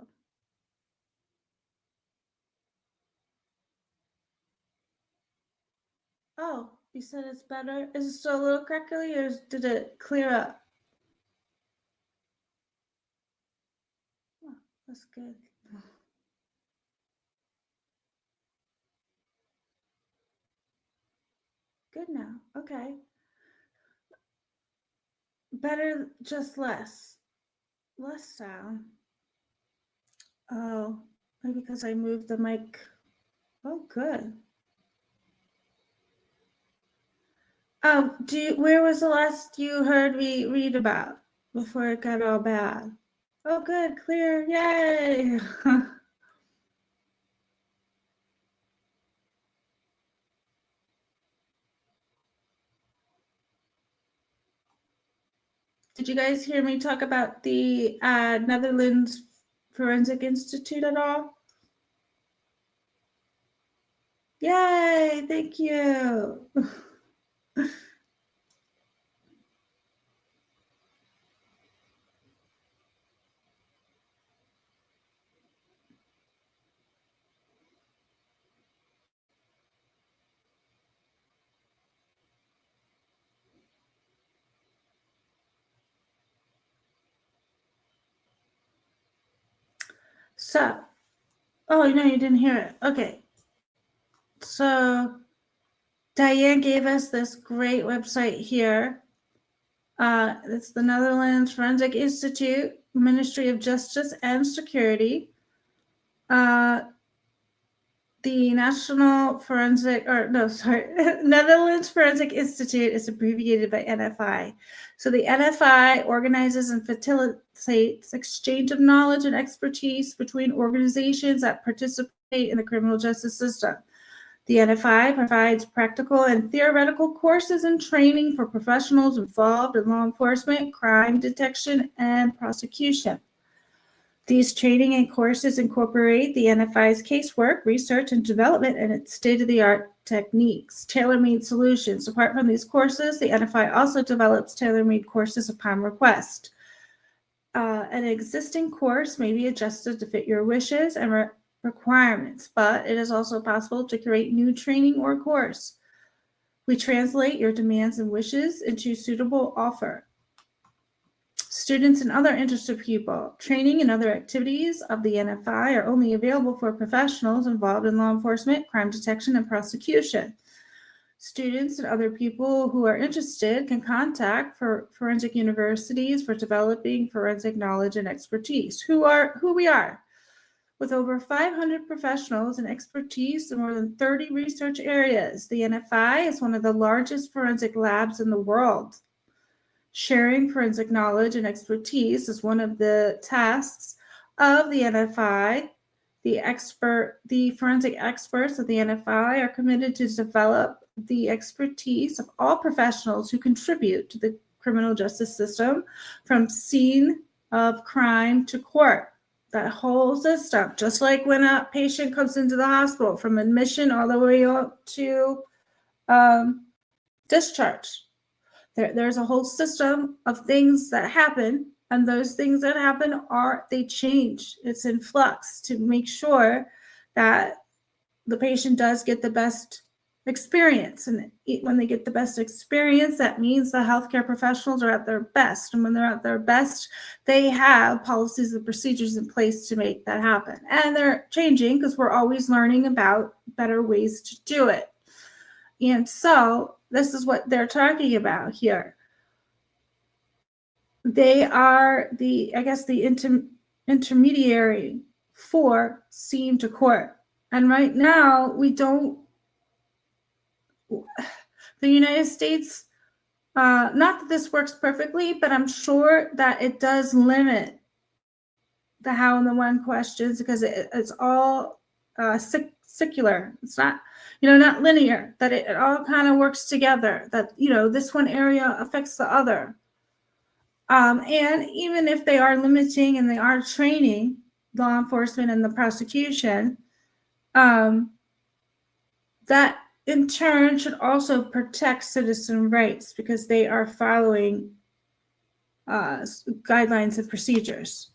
S2: Oh, you said it's better? Is it still a little crackly or did it clear up? Oh, that's good. Good now. Okay. Better, just less. Less sound. Oh, maybe because I moved the mic. Oh, good. Where was the last you heard me read about before it got all bad? Oh, good, clear, yay! Did you guys hear me talk about the Netherlands Forensic Institute at all? Yay, thank you. So, oh, no, you didn't hear it. Okay. So, Diane gave us this great website here. It's the Netherlands Forensic Institute.
S1: Ministry of Justice and Security. The Netherlands Forensic Institute is abbreviated by NFI. So the NFI organizes and facilitates exchange of knowledge and expertise between organizations that participate in the criminal justice system. The NFI provides practical and theoretical courses and training for professionals involved in law enforcement, crime detection, and prosecution. These training and courses incorporate the NFI's casework, research, and development and its state-of-the-art techniques, tailor-made solutions. Apart from these courses, the NFI also develops tailor-made courses upon request. An existing course may be adjusted to fit your wishes and requirements, but it is also possible to create new training or course. We translate your demands and wishes into suitable offer. Students and other interested people, training and other activities of the NFI are only available for professionals involved in law enforcement, crime detection, and prosecution. Students and other people who are interested can contact forensic universities for developing forensic knowledge and expertise. Who we are. With over 500 professionals and expertise in more than 30 research areas, the NFI is one of the largest forensic labs in the world. Sharing forensic knowledge and expertise is one of the tasks of the NFI. The forensic experts of the NFI are committed to develop the expertise of all professionals who contribute to the criminal justice system, from scene of crime to court. That whole system, just like when a patient comes into the hospital, from admission all the way up to discharge. There's a whole system of things that happen, and those things that happen they change. It's in flux to make sure that the patient does get the best experience. And when they get the best experience, that means the healthcare professionals are at their best. And when they're at their best, they have policies and procedures in place to make that happen. And they're changing because we're always learning about better ways to do it. And so this is what they're talking about here. They are the intermediary for scene to court. And right now, the United States, not that this works perfectly, but I'm sure that it does limit the how and the when questions, because it's all secular. It's not, not linear, that it all kind of works together, that, this one area affects the other. And even if they are limiting and they are training law enforcement and the prosecution, that in turn should also protect citizen rights, because they are following guidelines and procedures.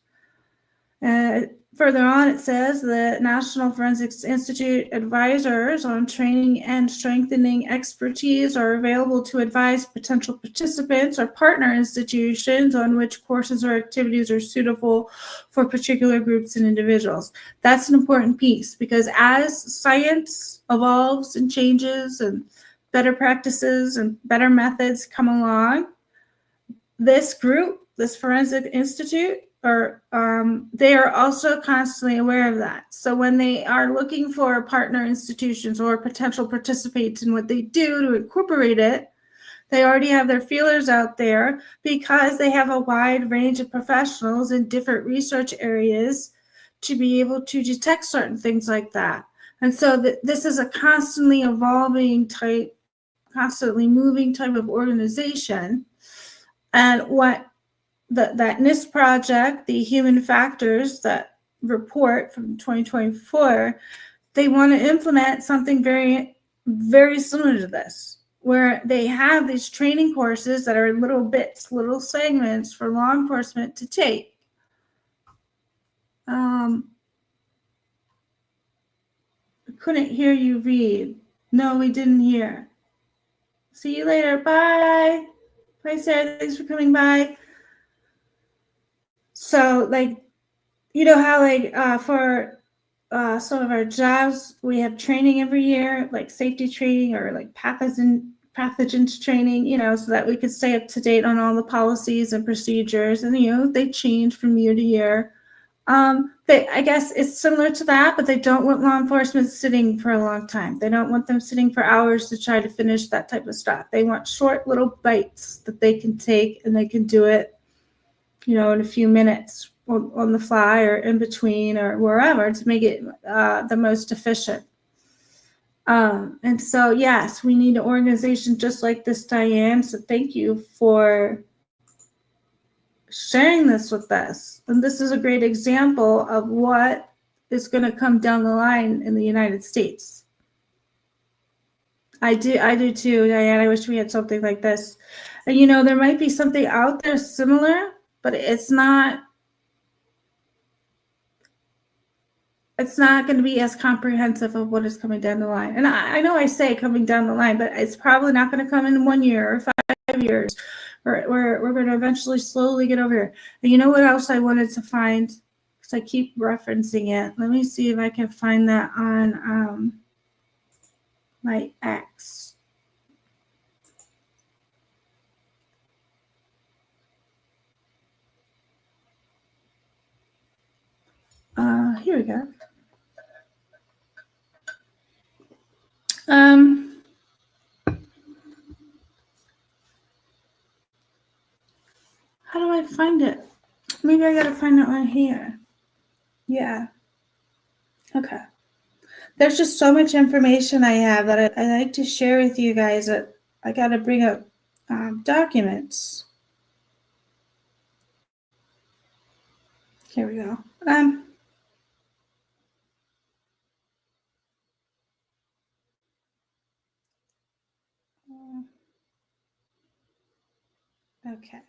S1: Further on, it says the National Forensics Institute advisors on training and strengthening expertise are available to advise potential participants or partner institutions on which courses or activities are suitable for particular groups and individuals. That's an important piece, because as science evolves and changes and better practices and better methods come along, this group, this Forensic Institute, they are also constantly aware of that. So when they are looking for partner institutions or potential participants in what they do to incorporate it, they already have their feelers out there, because they have a wide range of professionals in different research areas to be able to detect certain things like that. And so this is a constantly evolving type, constantly moving type of organization. And what that NIST project, the human factors, that report from 2024, they want to implement something very, very similar to this, where they have these training courses that are little bits, little segments for law enforcement to take. I couldn't hear you read. No, we didn't hear. See you later. Bye. Bye, Sarah. Thanks for coming by. So, how for some of our jobs, we have training every year, like safety training or like pathogen pathogens training, so that we could stay up to date on all the policies and procedures. And, they change from year to year. I guess it's similar to that, but they don't want law enforcement sitting for a long time. They don't want them sitting for hours to try to finish that type of stuff. They want short little bites that they can take, and they can do it, in a few minutes on the fly or in between or wherever to make it the most efficient. And so, yes, we need an organization just like this, Diane. So thank you for sharing this with us. And this is a great example of what is going to come down the line in the United States. I do too, Diane. I wish we had something like this. And there might be something out there similar, but it's not going to be as comprehensive of what is coming down the line. And I know I say coming down the line, but it's probably not going to come in 1 year or 5 years. We're going to eventually slowly get over here. And you know what else I wanted to find? Because I keep referencing it. Let me see if I can find that on my X. Here we go. How do I find it? Maybe I gotta find it on here. Yeah. Okay. There's just so much information I have that I like to share with you guys that I gotta bring up documents. Here we go. Okay.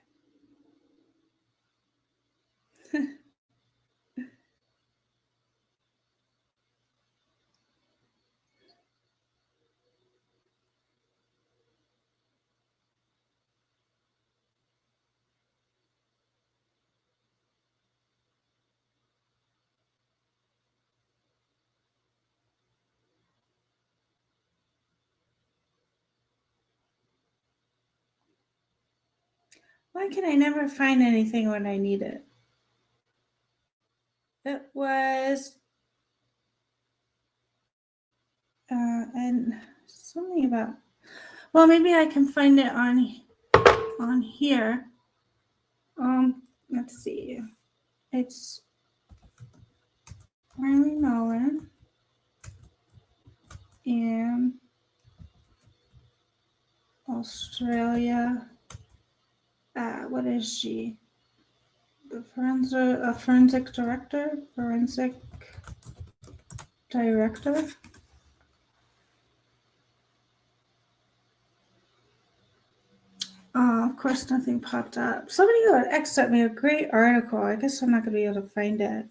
S1: Why can I never find anything when I need it? It was and something about, well, maybe I can find it on here. Let's see. It's Riley Nolan in Australia. What is she? The forensic director? Forensic director? Oh, of course, nothing popped up. Somebody on X sent me a great article. I guess I'm not going to be able to find it.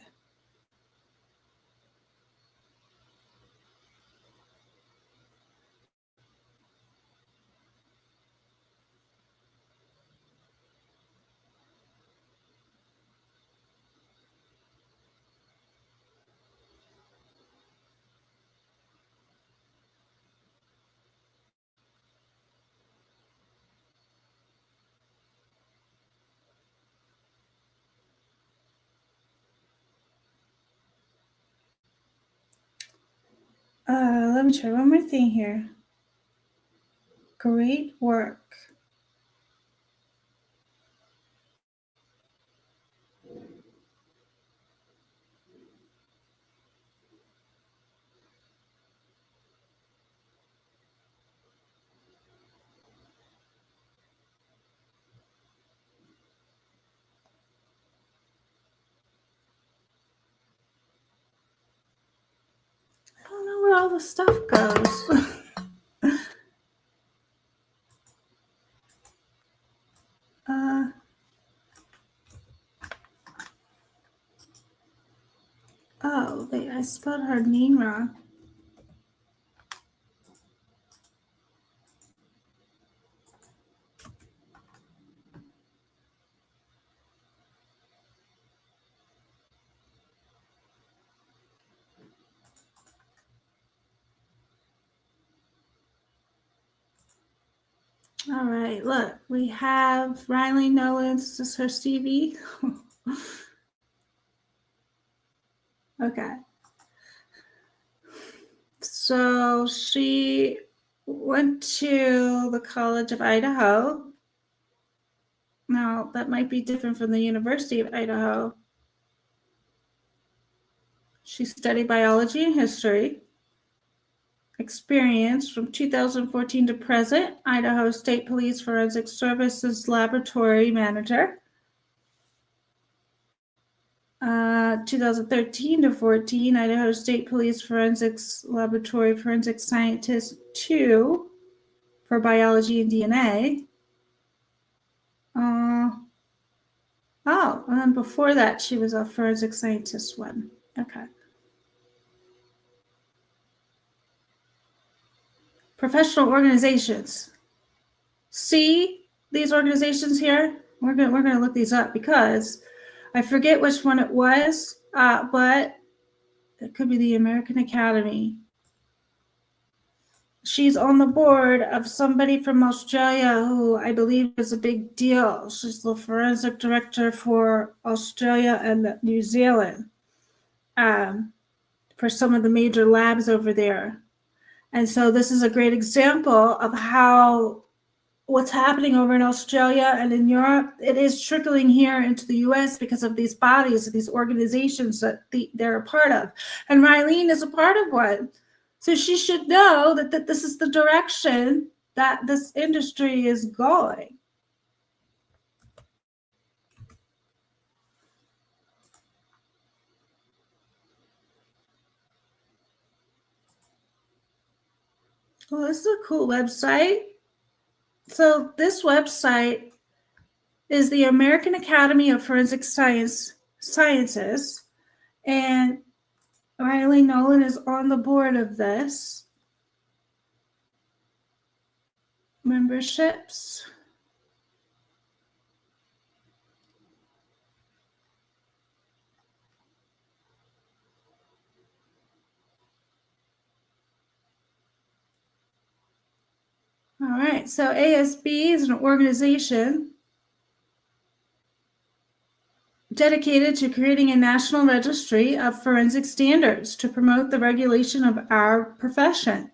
S1: Let me try one more thing here. Great work. I don't know where all the stuff goes. Oh, I spelled her name wrong. All right, look, we have Riley Nolan. Is this her CV? Okay. So she went to the College of Idaho. Now, that might be different from the University of Idaho. She studied biology and history. Experience from 2014 to present, Idaho State Police Forensic Services Laboratory Manager. 2013 to 14, Idaho State Police Forensics Laboratory Forensic Scientist 2 for biology and DNA. And then before that, she was a forensic scientist 1. Okay. Professional organizations. See these organizations here? We're gonna look these up because I forget which one it was, but it could be the American Academy. She's on the board of somebody from Australia who I believe is a big deal. She's the forensic director for Australia and New Zealand for some of the major labs over there. And so this is a great example of how what's happening over in Australia and in Europe, it is trickling here into the US because of these bodies, these organizations that they're a part of. And Rylene is a part of one. So she should know that this is the direction that this industry is going. Well, this is a cool website. So this website is the American Academy of Forensic Sciences, and Riley Nolan is on the board of this. Memberships. All right, so ASB is an organization dedicated to creating a national registry of forensic standards to promote the regulation of our profession.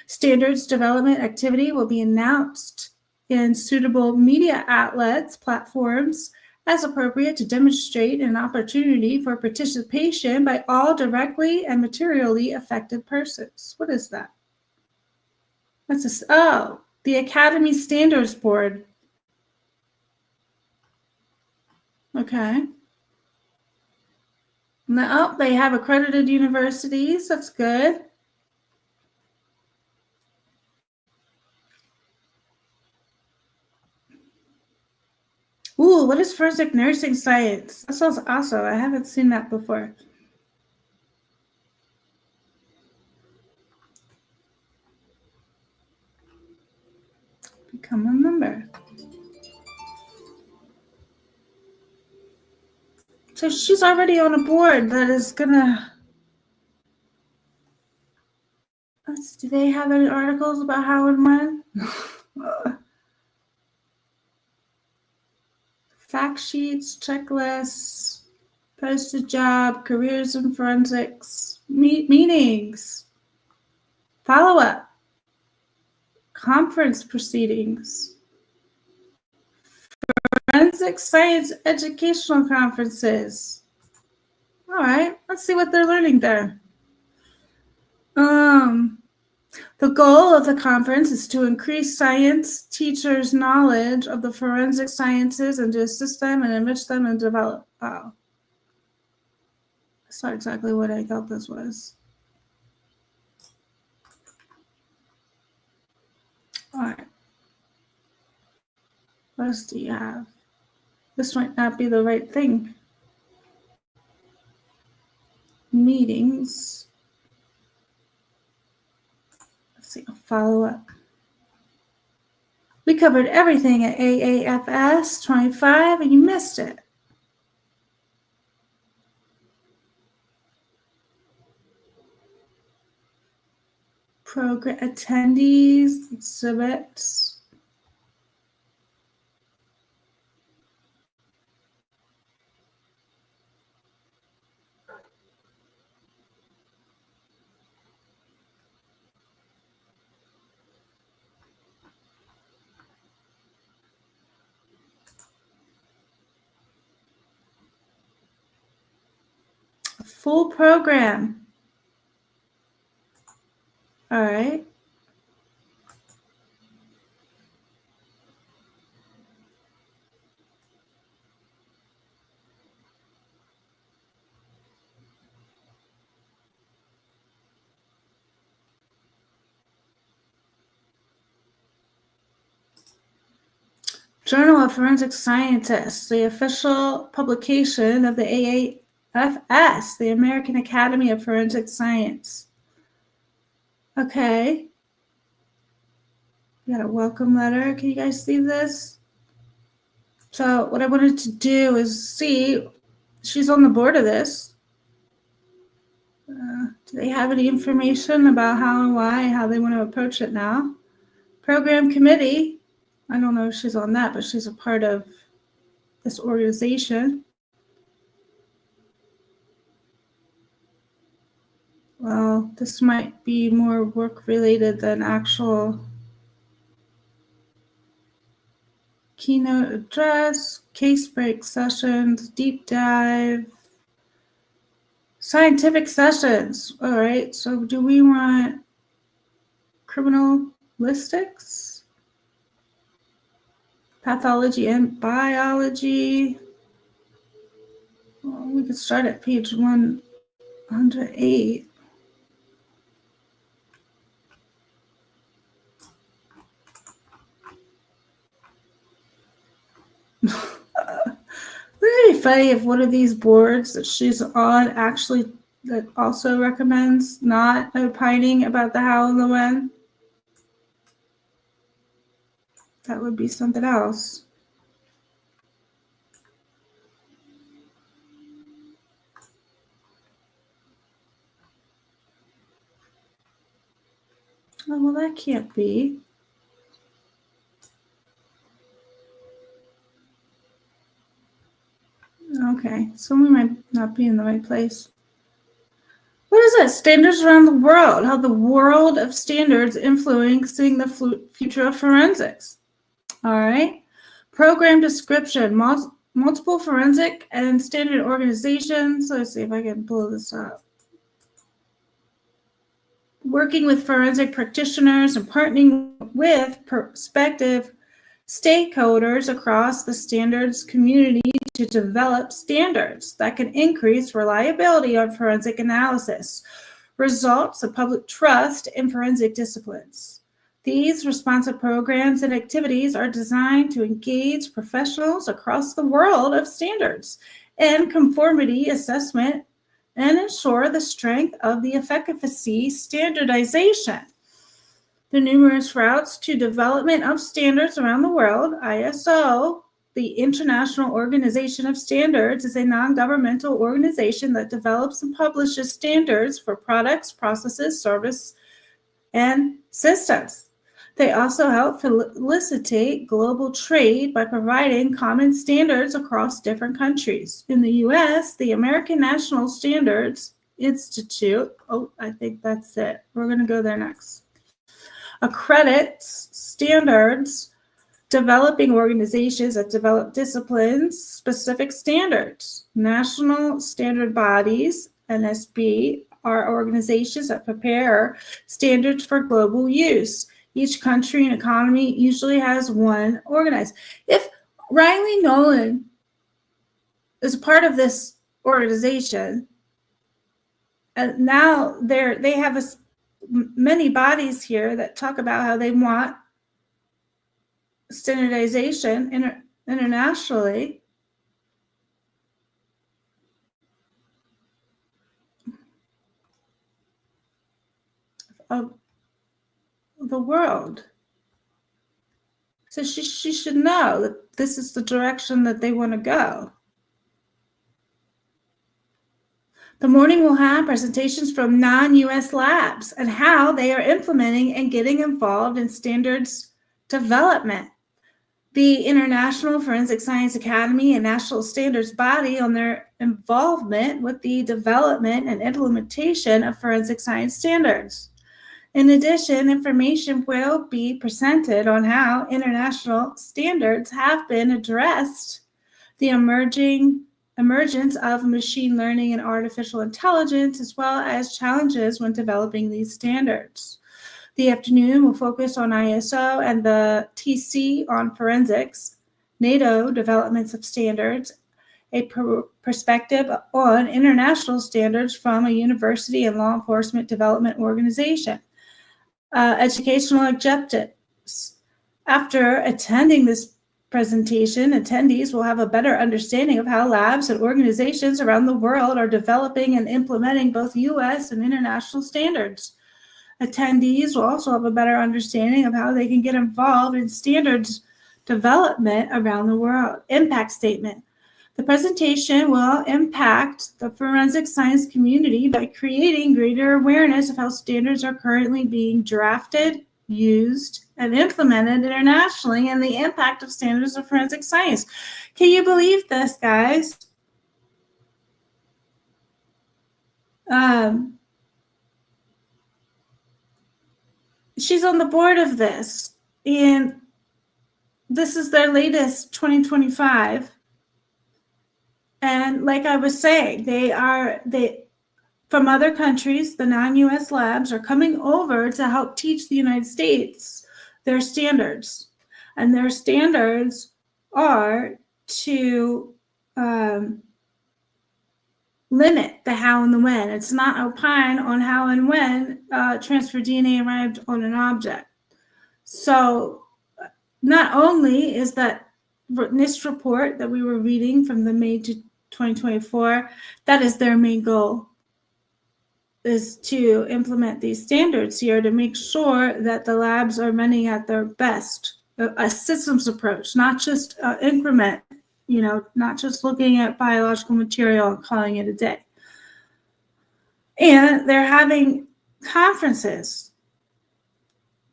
S1: Standards development activity will be announced in suitable media outlets, platforms, as appropriate to demonstrate an opportunity for participation by all directly and materially affected persons. What is that? The Academy Standards Board. Okay. Now, they have accredited universities. That's good. Ooh, what is forensic nursing science? That sounds awesome. I haven't seen that before. Become a member. So she's already on a board that is gonna. Do they have any articles about how and when? Fact sheets, checklists, posted job, careers in forensics, meetings, follow-up, conference proceedings, forensic science educational conferences. All right, let's see what they're learning there. The goal of the conference is to increase science teachers' knowledge of the forensic sciences and to assist them and enrich them and develop. Oh, that's not exactly what I thought this was. All right. What else do you have? This might not be the right thing. Meetings. Let's see, a follow-up. We covered everything at AAFS 25 and you missed it. Program attendees, exhibits. Full program. All right. Journal of Forensic Scientists, the official publication of the AAFS, the American Academy of Forensic Science. Okay. We got a welcome letter. Can you guys see this? So what I wanted to do is see, she's on the board of this. Do they have any information about how and why, how they want to approach it now? Program committee. I don't know if she's on that, but she's a part of this organization. Well, this might be more work related than actual keynote address, case break sessions, deep dive, scientific sessions. All right, so do we want criminalistics, pathology and biology? Well, we could start at page 108. Wouldn't it be funny if one of these boards that she's on actually that also recommends not opining about the how and the when? That would be something else. Oh, well, that can't be. Okay, so we might not be in the right place. What is it? Standards around the world. How the world of standards influencing the future of forensics. All right. Program description. Multiple forensic and standard organizations. Let's see if I can pull this up. Working with forensic practitioners and partnering with prospective stakeholders across the standards community to develop standards that can increase reliability on forensic analysis, results of public trust in forensic disciplines. These responsive programs and activities are designed to engage professionals across the world of standards and conformity assessment and ensure the strength of the efficacy standardization. The numerous routes to development of standards around the world. ISO, the International Organization of Standards, is a non-governmental organization that develops and publishes standards for products, processes, service, and systems. They also help facilitate global trade by providing common standards across different countries. In the U.S., the American National Standards Institute, I think that's it. We're going to go there next. Accredits standards, developing organizations that develop disciplines, specific standards. National standard bodies, NSB, are organizations that prepare standards for global use. Each country and economy usually has one organized. If Riley Nolan is a part of this organization, and now they have many bodies here that talk about how they want standardization internationally. Of the world. So she should know that this is the direction that they want to go. The morning will have presentations from non-US labs and how they are implementing and getting involved in standards development. The International Forensic Science Academy and National Standards Body on their involvement with the development and implementation of forensic science standards. In addition, information will be presented on how international standards have been addressed the emerging emergence of machine learning and artificial intelligence, as well as challenges when developing these standards. The afternoon will focus on ISO and the TC on forensics, NATO developments of standards, a perspective on international standards from a university and law enforcement development organization, educational objectives. After attending this presentation, attendees will have a better understanding of how labs and organizations around the world are developing and implementing both U.S. and international standards. Attendees will also have a better understanding of how they can get involved in standards development around the world. Impact statement. The presentation will impact the forensic science community by creating greater awareness of how standards are currently being drafted, used, and implemented internationally, and the impact of standards of forensic science. Can you believe this, guys? She's on the board of this, and this is their latest 2025. And like I was saying, they from other countries, the non-US labs are coming over to help teach the United States their standards. And their standards are to limit the how and the when. It's not opine on how and when transfer DNA arrived on an object. So not only is that NIST report that we were reading from the May to 2024, that is their main goal, is to implement these standards here to make sure that the labs are running at their best, a systems approach, not just increment, not just looking at biological material and calling it a day. And they're having conferences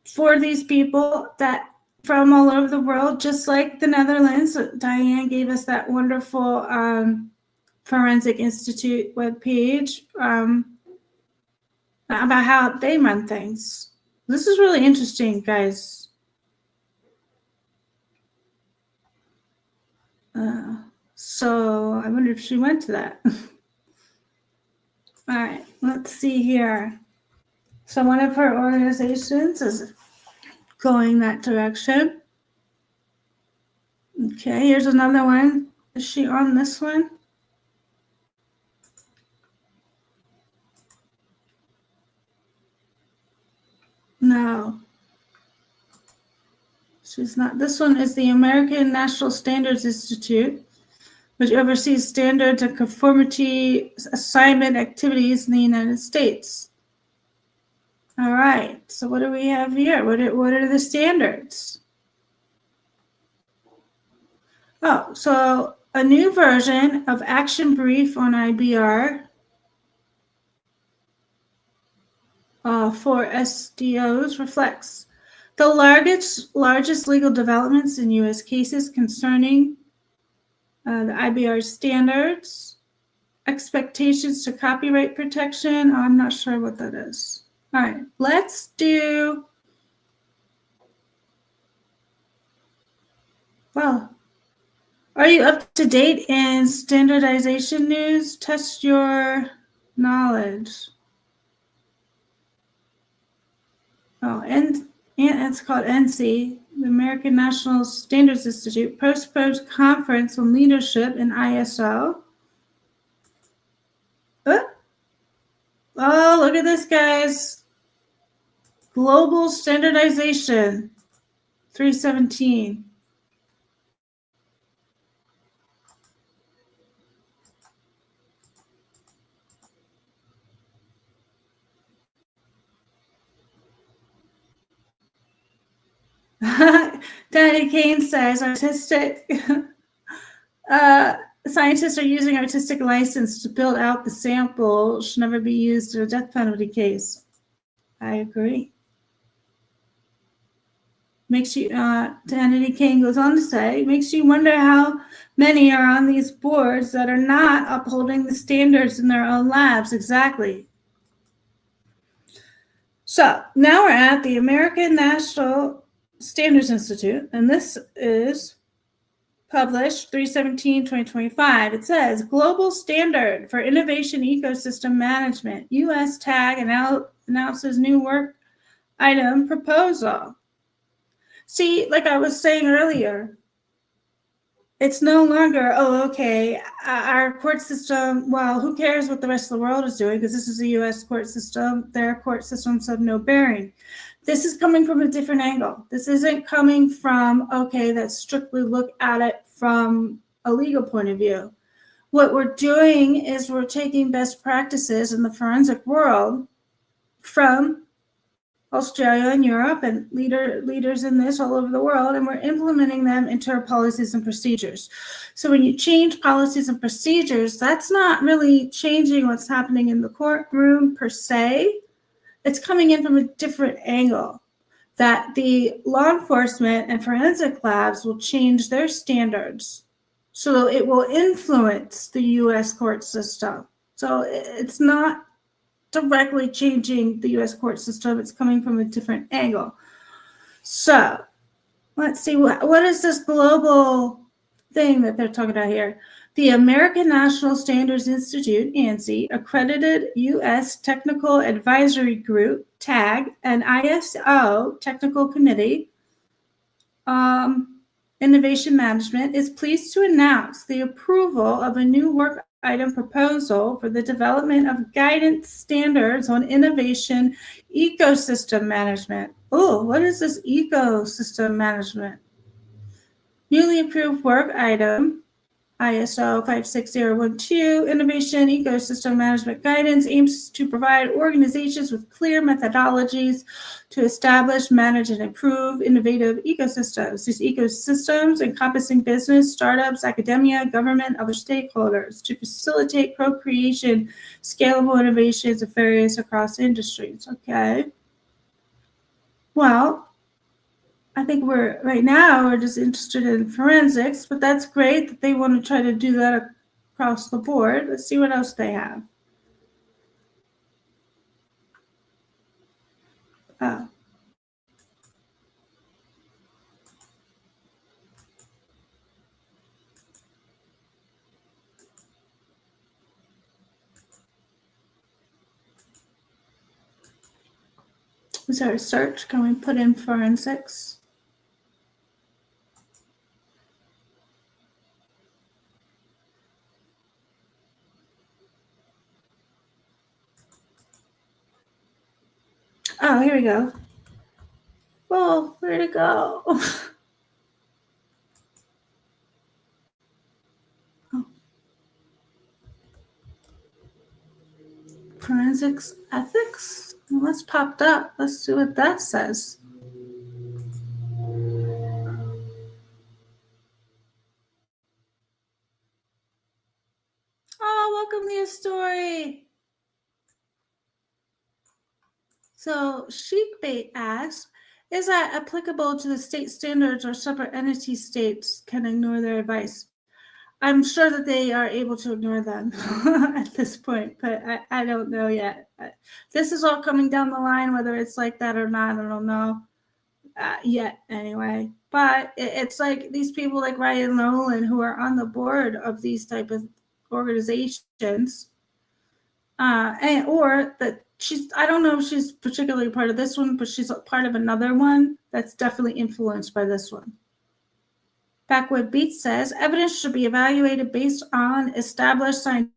S1: for these people that from all over the world, just like the Netherlands. Diane gave us that wonderful Forensic Institute webpage about how they run things. This is really interesting, guys. So I wonder if she went to that. All right, let's see here. So one of her organizations is going that direction. Okay, here's another one. Is she on this one? No. She's not. This one is the American National Standards Institute, which oversees standards and conformity assignment activities in the United States. All right, so what do we have here? What are the standards? Oh, so a new version of Action Brief on IBR for SDOs reflects the largest legal developments in U.S. cases concerning the IBR standards, expectations to copyright protection. I'm not sure what that is. All right, let's do, well, are you up to date in standardization news? Test your knowledge. Oh, and it's called ENFSI, the American National Standards Institute, postponed conference on leadership in ISO. Oh, look at this, guys. Global Standardization 317. Danny Kane says artistic scientists are using artistic license to build out the sample should never be used in a death penalty case. I agree. Makes you, Danny Kane goes on to say, makes you wonder how many are on these boards that are not upholding the standards in their own labs. Exactly. So now we're at the American National Standards Institute, and this is published 3/17/2025. It says, Global Standard for Innovation Ecosystem Management. U.S. TAG announces new work item proposal. See, like I was saying earlier, it's no longer, our court system, well, who cares what the rest of the world is doing, because this is a U.S. court system. Their court systems have no bearing. This is coming from a different angle. This isn't coming from, let's strictly look at it from a legal point of view. What we're doing is we're taking best practices in the forensic world from Australia and Europe and leaders in this all over the world, and we're implementing them into our policies and procedures. So when you change policies and procedures, that's not really changing what's happening in the courtroom per se. It's coming in from a different angle, that the law enforcement and forensic labs will change their standards so it will influence the U.S. court system. So it's not directly changing the U.S. court system. It's coming from a different angle. So let's see, what is this global thing that they're talking about here? The American National Standards Institute, ANSI, accredited U.S. Technical Advisory Group, TAG, and ISO Technical Committee, Innovation Management, is pleased to announce the approval of a new work item proposal for the development of guidance standards on innovation ecosystem management. Oh, what is this ecosystem management? Newly approved work item, ISO 56012, Innovation Ecosystem Management Guidance, aims to provide organizations with clear methodologies to establish, manage, and improve innovative ecosystems. These ecosystems encompassing business, startups, academia, government, other stakeholders to facilitate co-creation, scalable innovations of various across industries. Okay. Well, I think we're just interested in forensics, but that's great that they want to try to do that across the board. Let's see what else they have. Oh. Is there a search? Can we put in forensics? Oh, here we go. Oh, where'd it go? Oh. Forensics ethics? Well, that's popped up. Let's see what that says. Oh, welcome to your story. So Sheikbait asks, is that applicable to the state standards or separate entity states can ignore their advice? I'm sure that they are able to ignore them at this point, but I don't know yet. This is all coming down the line, whether it's like that or not, I don't know yet anyway. But it's like these people like Ryan Nolan who are on the board of these type of organizations, or that I don't know if she's particularly part of this one, but she's part of another one that's definitely influenced by this one. Backwood Beats says, evidence should be evaluated based on established scientific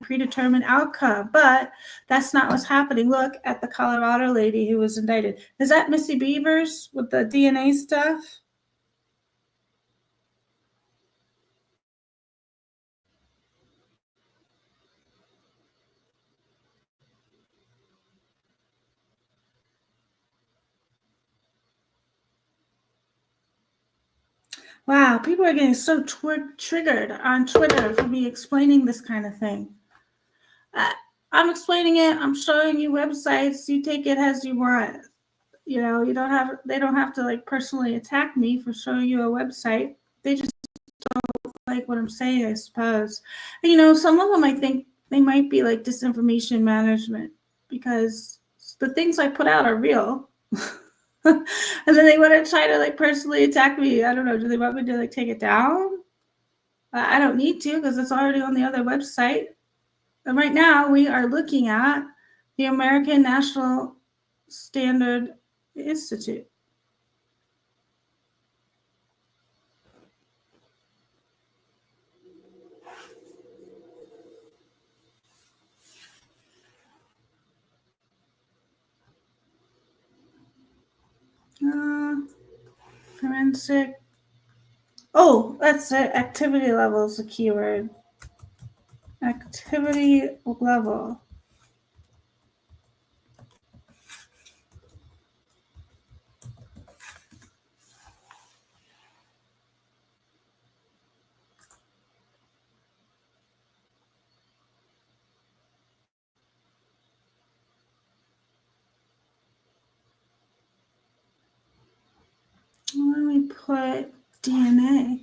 S1: predetermined outcome, but that's not what's happening. Look at the Colorado lady who was indicted. Is that Missy Beavers with the DNA stuff? Wow, people are getting so triggered on Twitter for me explaining this kind of thing. I'm explaining it. I'm showing you websites. You take it as you want. You know, they don't have to like personally attack me for showing you a website. They just don't like what I'm saying, I suppose. And, you know, some of them I think they might be like disinformation management because the things I put out are real. And then they want to try to like personally attack me. I don't know. Do they want me to like take it down? I don't need to because it's already on the other website. And right now we are looking at the American National Standard Institute. Forensic. Oh, that's it. Activity level is a keyword. Activity level. Let me put DNA.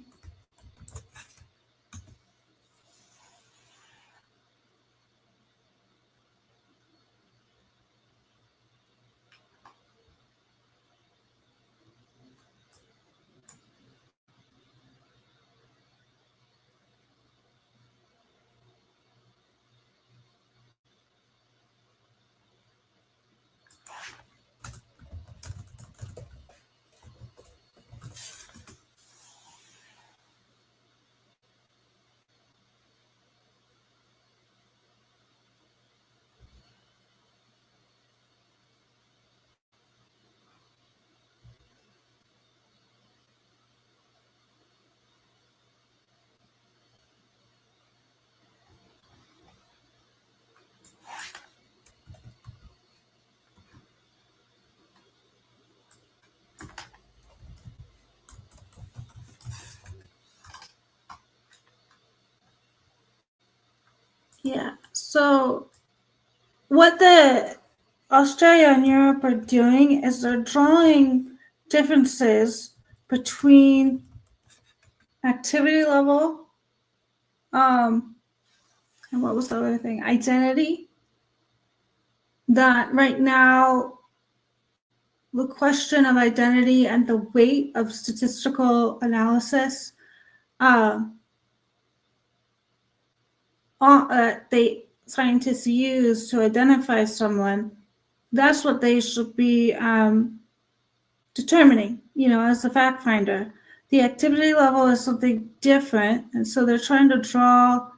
S1: Yeah. So what the Australia and Europe are doing is they're drawing differences between activity level, and what was the other thing? Identity. That right now, the question of identity and the weight of statistical analysis, scientists use to identify someone, that's what they should be determining, as a fact finder. The activity level is something different, and so they're trying to draw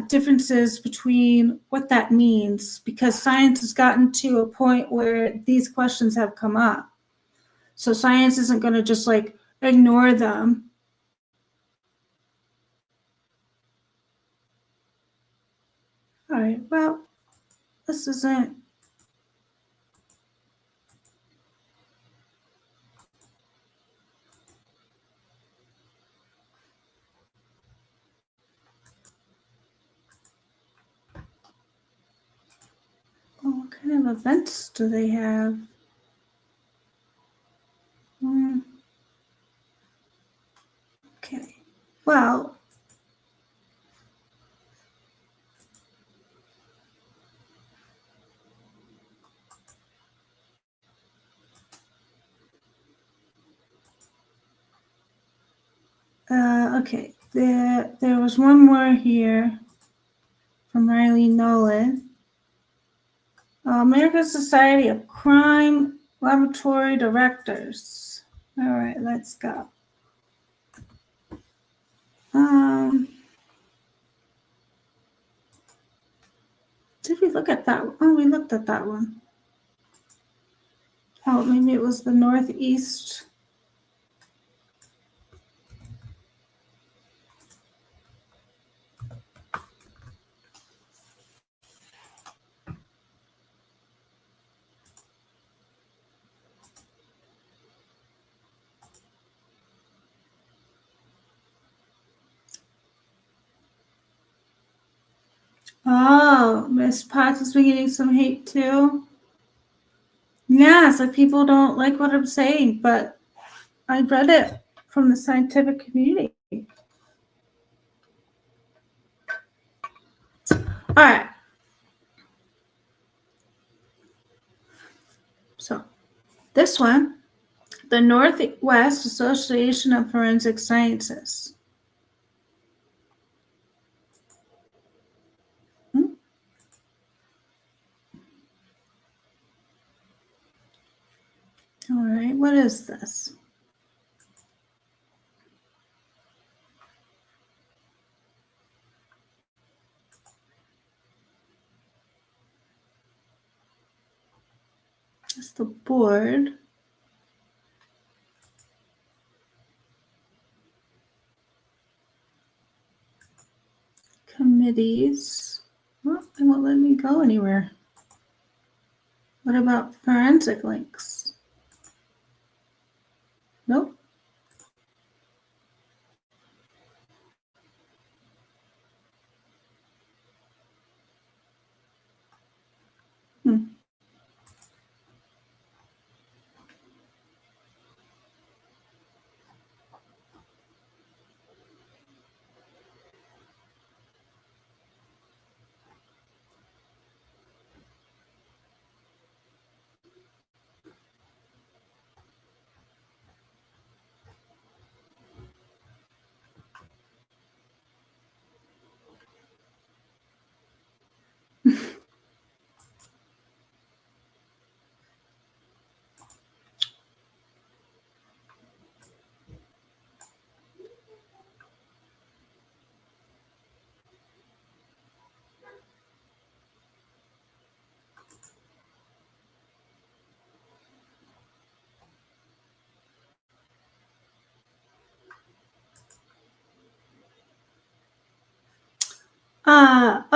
S1: differences between what that means, because science has gotten to a point where these questions have come up. So science isn't going to just like ignore them. All right, well, this isn't. Oh, what kind of events do they have? Okay, well, okay, there was one more here from Riley Nolan. American Society of Crime Laboratory Directors. All right, let's go. Did we look at that? Oh, we looked at that one. Oh, maybe it was the Northeast. Oh, Miss Potts has been getting some hate too. Yeah, it's like people don't like what I'm saying, but I read it from the scientific community. All right. So this one The Northwest Association of Forensic Sciences. All right, what is this? It's the board. Committees. Well, they won't let me go anywhere. What about forensic links? Nope.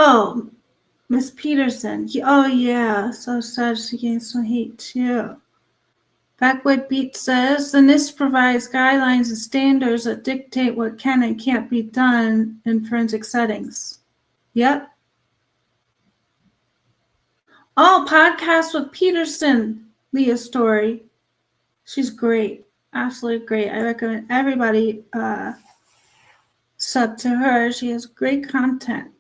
S1: Oh, Miss Peterson. Oh, yeah. So sad she gained some hate, too. Backwood Beat says the NIST provides guidelines and standards that dictate what can and can't be done in forensic settings. Yep. Oh, podcast with Peterson, Leah Story. She's great. Absolutely great. I recommend everybody sub to her. She has great content.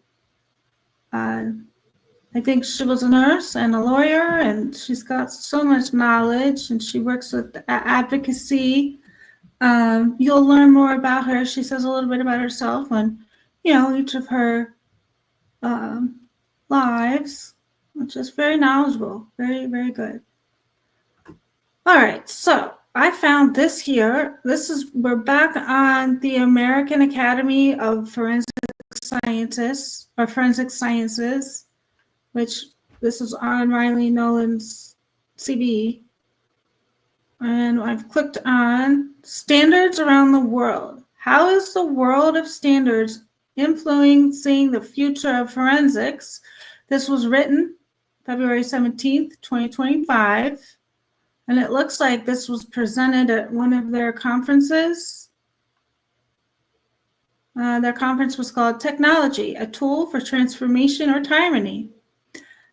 S1: I think she was a nurse and a lawyer, and she's got so much knowledge, and she works with advocacy. You'll learn more about her. She says a little bit about herself on, each of her lives, which is very knowledgeable. Very, very good. All right, so I found this here. We're back on the American Academy of Forensic Scientists, or Forensic Sciences, which this is on Riley Nolan's CB. And I've clicked on standards around the world. How is the world of standards influencing the future of forensics? This was written February 17th, 2025. And it looks like this was presented at one of their conferences. Their conference was called Technology, a Tool for Transformation or Tyranny.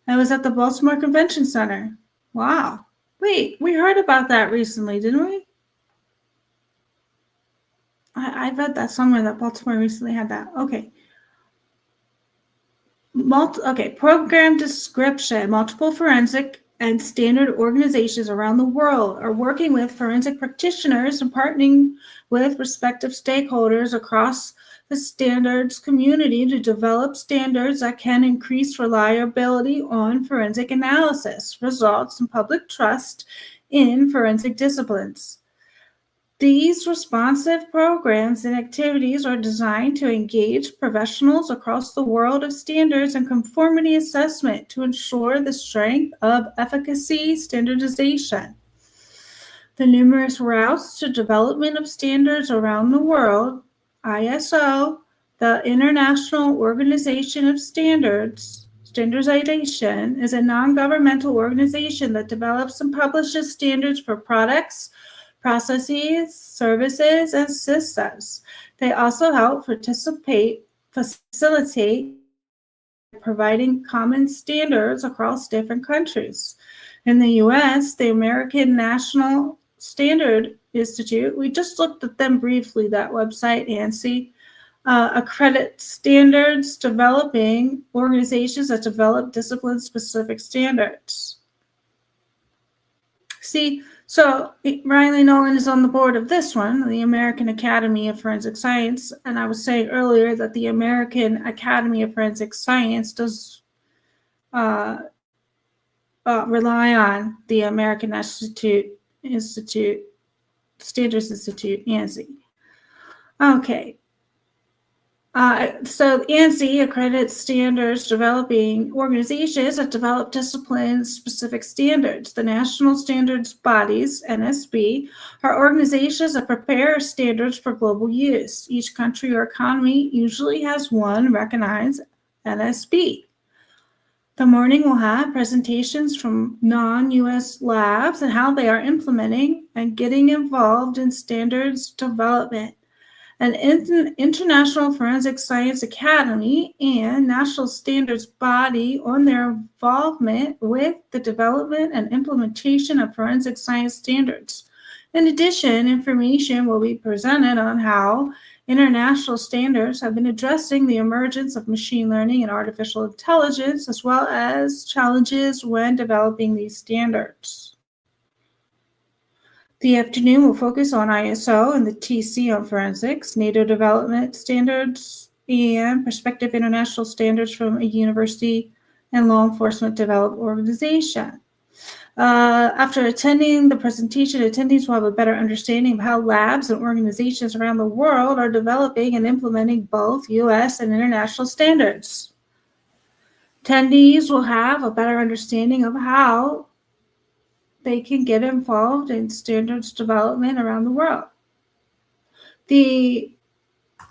S1: It was at the Baltimore Convention Center. Wow. Wait, we heard about that recently, didn't we? I read that somewhere that Baltimore recently had that. Okay. Program description. Multiple forensic and standard organizations around the world are working with forensic practitioners and partnering with respective stakeholders across the standards community to develop standards that can increase reliability on forensic analysis, results, and public trust in forensic disciplines. These responsive programs and activities are designed to engage professionals across the world of standards and conformity assessment to ensure the strength of efficacy standardization. The numerous routes to development of standards around the world, ISO, the International Organization of Standardization, is a non-governmental organization that develops and publishes standards for products, processes, services, and systems. They also help facilitate providing common standards across different countries. In the U.S., the American National Standard Institute, we just looked at them briefly, that website, ANSI, accredit standards developing organizations that develop discipline-specific standards. See, So Riley Nolan is on the board of this one, the American Academy of Forensic Science. And I was saying earlier that the American Academy of Forensic Science does rely on the American Standards Institute, ANSI. Okay. So ANSI accredits standards developing organizations that develop discipline-specific standards. The national standards bodies, NSB, are organizations that prepare standards for global use. Each country or economy usually has one recognized NSB. The morning will have presentations from non-US labs and how they are implementing and getting involved in standards development. An International Forensic Science Academy and National Standards Body on their involvement with the development and implementation of forensic science standards. In addition, information will be presented on how international standards have been addressing the emergence of machine learning and artificial intelligence, as well as challenges when developing these standards. The afternoon will focus on ISO and the TC on forensics, NATO development standards, and prospective international standards from a university and law enforcement developed organization. After attending the presentation, attendees will have a better understanding of how labs and organizations around the world are developing and implementing both U.S. and international standards. Attendees will have a better understanding of how they can get involved in standards development around the world.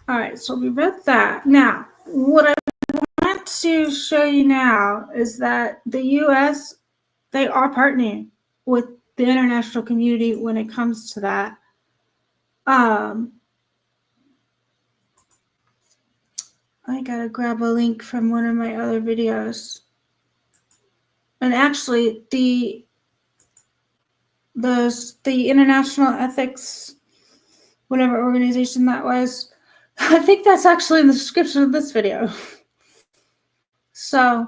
S1: All right, so we read that. Now, what I want to show you now is that the U.S., they are partnering with the international community when it comes to that. I gotta grab a link from one of my other videos. And actually, the International Ethics, whatever organization that was, I think that's actually in the description of this video. So,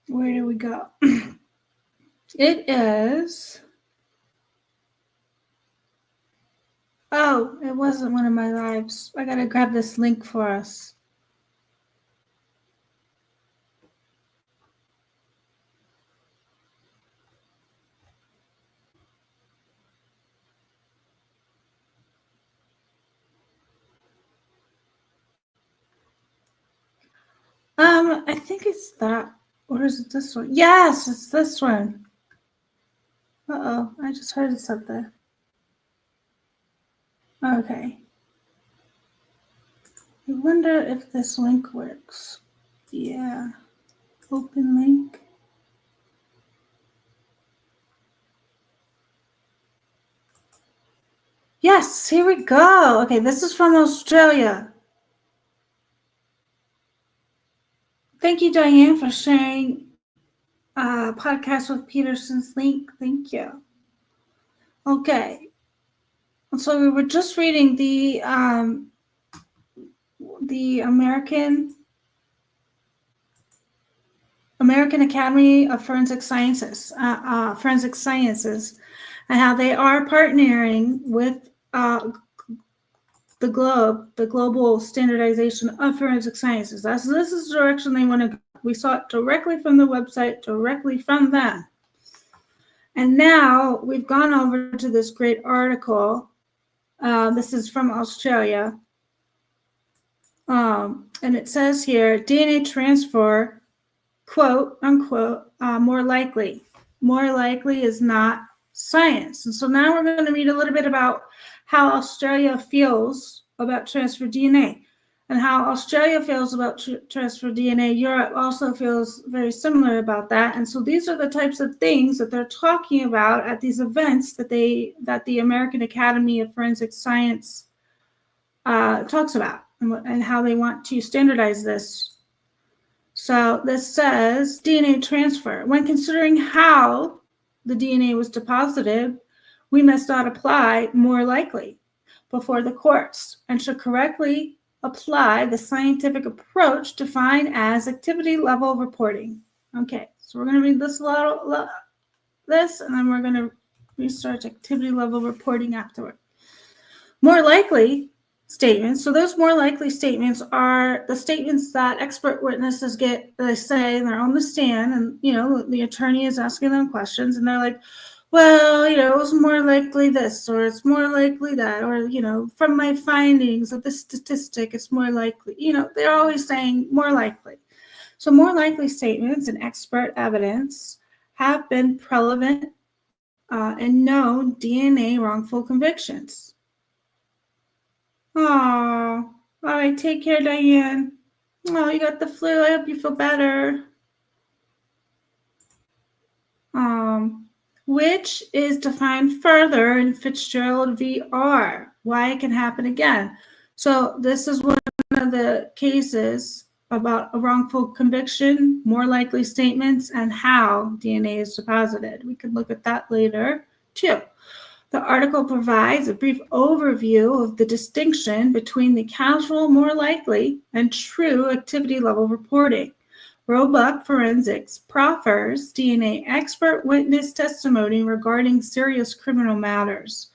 S1: where do we go? It is, oh, it wasn't one of my lives. I gotta grab this link for us. I think it's that, or is it this one? Yes, it's this one. Uh-oh, I just heard something. Okay. I wonder if this link works. Yeah. Open link. Yes, here we go. Okay, this is from Australia. Thank you, Diane, for sharing podcast with Peterson's link. Thank you. Okay. So we were just reading the American Academy of Forensic Sciences, and how they are partnering with the global standardization of forensic sciences. This is the direction they want to go. We saw it directly from the website, directly from them. And now we've gone over to this great article. This is from Australia. And it says here, DNA transfer, quote, unquote, more likely. More likely is not science. And so now we're going to read a little bit about how Australia feels about transfer DNA and how Australia feels about transfer DNA. Europe also feels very similar about that. And so these are the types of things that they're talking about at these events that the American Academy of Forensic Science talks about and how they want to standardize this. So this says DNA transfer. When considering how the DNA was deposited, we must not apply more likely before the courts and should correctly apply the scientific approach defined as activity level reporting. Okay, so we're going to read this and then we're going to research activity level reporting afterward. More likely statements. So those more likely statements are the statements that expert witnesses get. They say they're on the stand, and the attorney is asking them questions, and they're like, well, it was more likely this, or it's more likely that, or from my findings of the statistic, it's more likely. They're always saying more likely. So more likely statements and expert evidence have been prevalent in known DNA wrongful convictions. Oh, all right. Take care, Diane. Oh, you got the flu. I hope you feel better. Which is defined further in Fitzgerald v. R. Why it can happen again. So this is one of the cases about a wrongful conviction, more likely statements, and how DNA is deposited. We could look at that later, too. The article provides a brief overview of the distinction between the casual, more likely, and true activity level reporting. Roebuck Forensics proffers DNA expert witness testimony regarding serious criminal matters.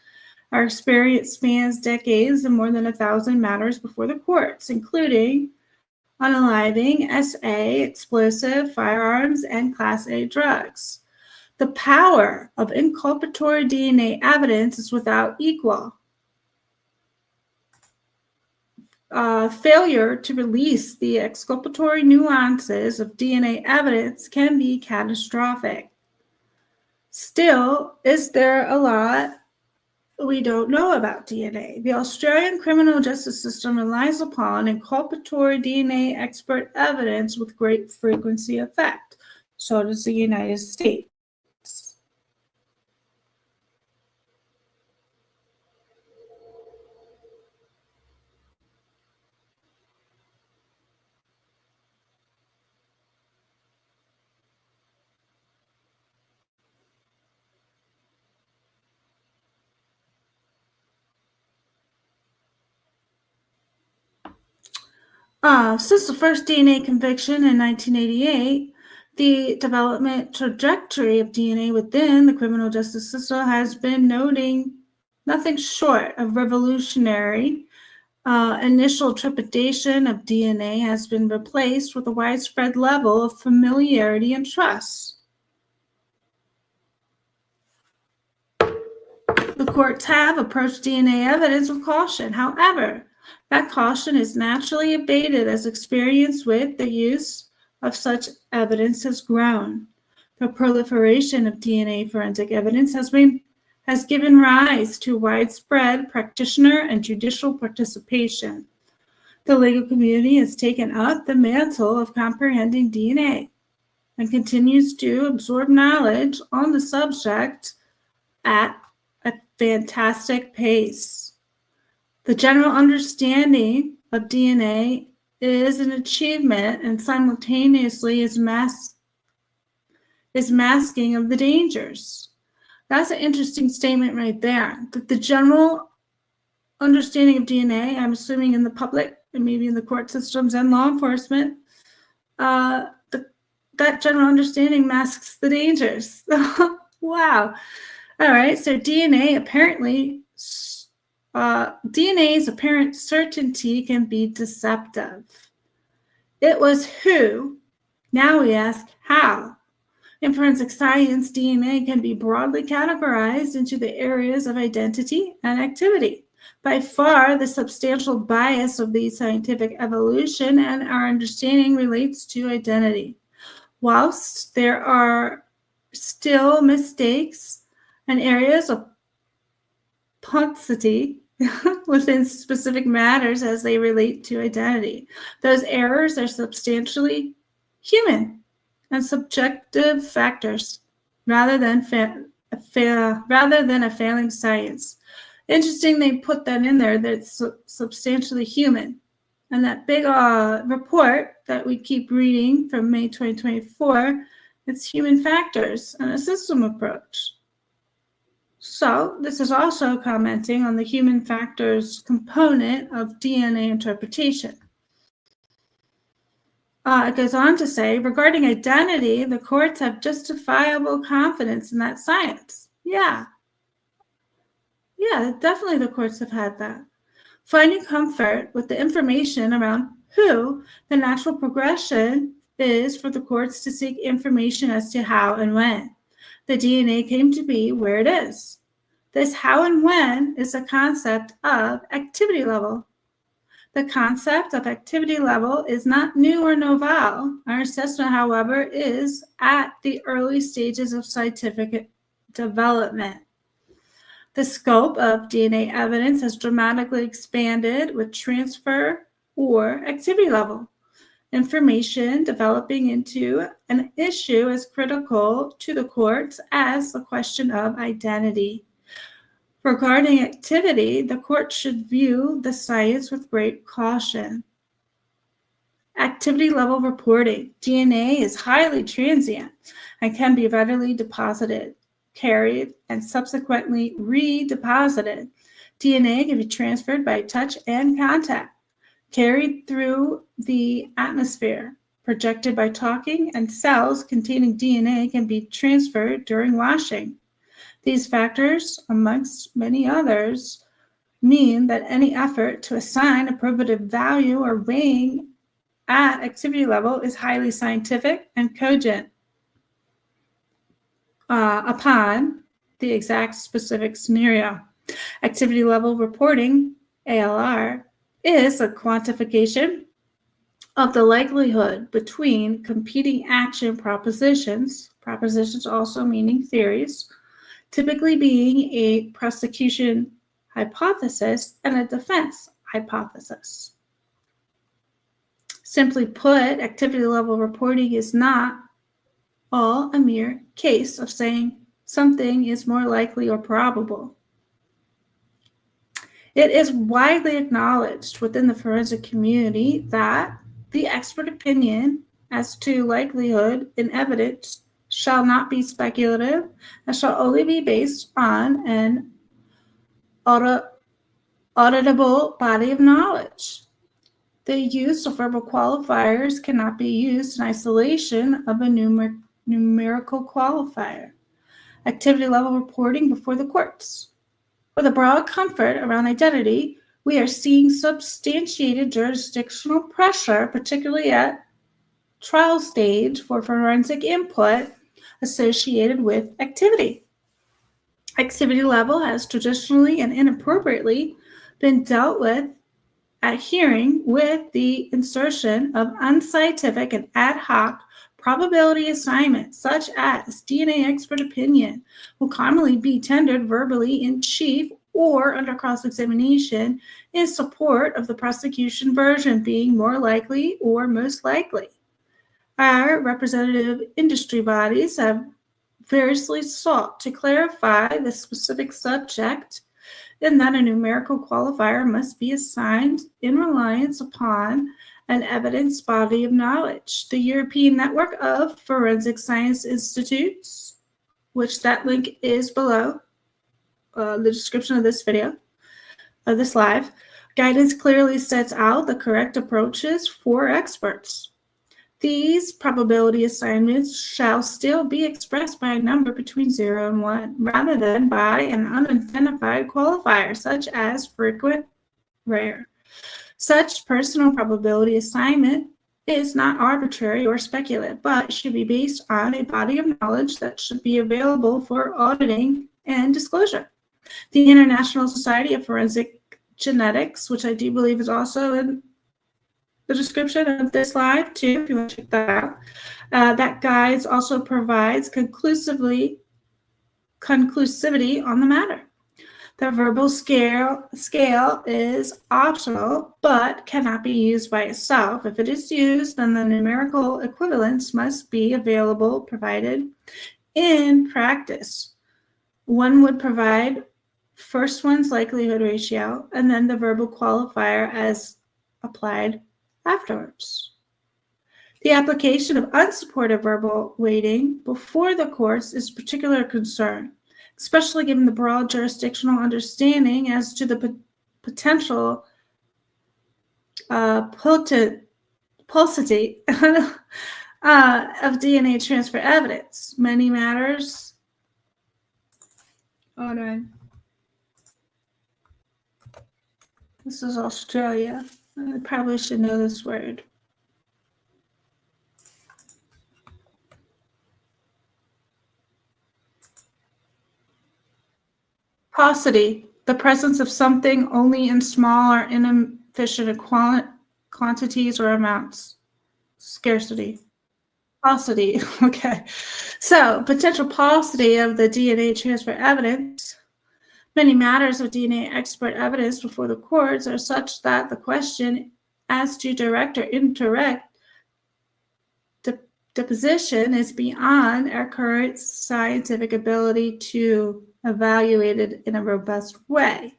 S1: Our experience spans decades and more than 1,000 matters before the courts, including unaliving, SA, explosive, firearms, and Class A drugs. The power of inculpatory DNA evidence is without equal. Failure to release the exculpatory nuances of DNA evidence can be catastrophic. Still, is there a lot we don't know about DNA? The Australian criminal justice system relies upon inculpatory DNA expert evidence with great frequency effect. So does the United States. Since the first DNA conviction in 1988, the development trajectory of DNA within the criminal justice system has been nothing short of revolutionary. Initial trepidation of DNA has been replaced with a widespread level of familiarity and trust. The courts have approached DNA evidence with caution. However, that caution is naturally abated as experience with the use of such evidence has grown. The proliferation of DNA forensic evidence has given rise to widespread practitioner and judicial participation. The legal community has taken up the mantle of comprehending DNA and continues to absorb knowledge on the subject at a fantastic pace. The general understanding of DNA is an achievement and simultaneously is masking of the dangers. That's an interesting statement right there. That the general understanding of DNA, I'm assuming in the public and maybe in the court systems and law enforcement, that general understanding masks the dangers. Wow. All right, so DNA's apparent certainty can be deceptive. It was who, now we ask how. In forensic science, DNA can be broadly categorized into the areas of identity and activity. By far, the substantial bias of the scientific evolution and our understanding relates to identity. Whilst there are still mistakes and areas of paucity within specific matters as they relate to identity, those errors are substantially human and subjective factors rather than a failing science. Interesting they put that in there, that it's substantially human. And that big report that we keep reading from May 2024, it's human factors and a system approach. So this is also commenting on the human factors component of DNA interpretation. It goes on to say, regarding identity, the courts have justifiable confidence in that science. Yeah, definitely the courts have had that. Finding comfort with the information around who the natural progression is for the courts to seek information as to how and when the DNA came to be where it is. This how and when is a concept of activity level. The concept of activity level is not new or novel. Our assessment, however, is at the early stages of scientific development. The scope of DNA evidence has dramatically expanded with transfer or activity level. Information developing into an issue as critical to the courts as the question of identity. Regarding activity, the court should view the science with great caution. Activity level reporting. DNA is highly transient and can be readily deposited, carried, and subsequently redeposited. DNA can be transferred by touch and contact, carried through the atmosphere, projected by talking, and cells containing DNA can be transferred during washing. These factors, amongst many others, mean that any effort to assign a probative value or weighing at activity level is highly scientific and cogent upon the exact specific scenario. Activity level reporting, ALR, is a quantification of the likelihood between competing action propositions also meaning theories, typically being a prosecution hypothesis and a defense hypothesis. Simply put, activity level reporting is not all a mere case of saying something is more likely or probable. It is widely acknowledged within the forensic community that the expert opinion as to likelihood in evidence shall not be speculative and shall only be based on an auditable body of knowledge. The use of verbal qualifiers cannot be used in isolation of a numerical qualifier. Activity level reporting before the courts. With a broad comfort around identity, we are seeing substantiated jurisdictional pressure, particularly at trial stage, for forensic input associated with activity. Activity level has traditionally and inappropriately been dealt with at hearing with the insertion of unscientific and ad hoc probability assignments, such as DNA expert opinion, will commonly be tendered verbally in chief or under cross-examination in support of the prosecution version being more likely or most likely. Our representative industry bodies have variously sought to clarify the specific subject in that a numerical qualifier must be assigned in reliance upon an evidence body of knowledge. The European Network of Forensic Science Institutes, which that link is below the description of this video, of this live, guidance clearly sets out the correct approaches for experts. These probability assignments shall still be expressed by a number between 0 and 1, rather than by an unidentified qualifier, such as frequent, rare. Such personal probability assignment is not arbitrary or speculative, but should be based on a body of knowledge that should be available for auditing and disclosure. The International Society of Forensic Genetics, which I do believe is also in the description of this live too, if you want to check that out. That guides also provides conclusivity on the matter. The verbal scale is optional, but cannot be used by itself. If it is used, then the numerical equivalence must be available, provided in practice. One would provide first one's likelihood ratio, and then the verbal qualifier as applied afterwards. The application of unsupported verbal weighting before the courts is a particular concern, especially given the broad jurisdictional understanding as to the potential paucity of DNA transfer evidence. Many matters. Hold on. This is Australia. I probably should know this word. Paucity, the presence of something only in small or inefficient quantities or amounts. Scarcity. Paucity, okay. So, potential paucity of the DNA transfer evidence. Many matters of DNA expert evidence before the courts are such that the question as to direct or indirect deposition is beyond our current scientific ability to evaluate it in a robust way.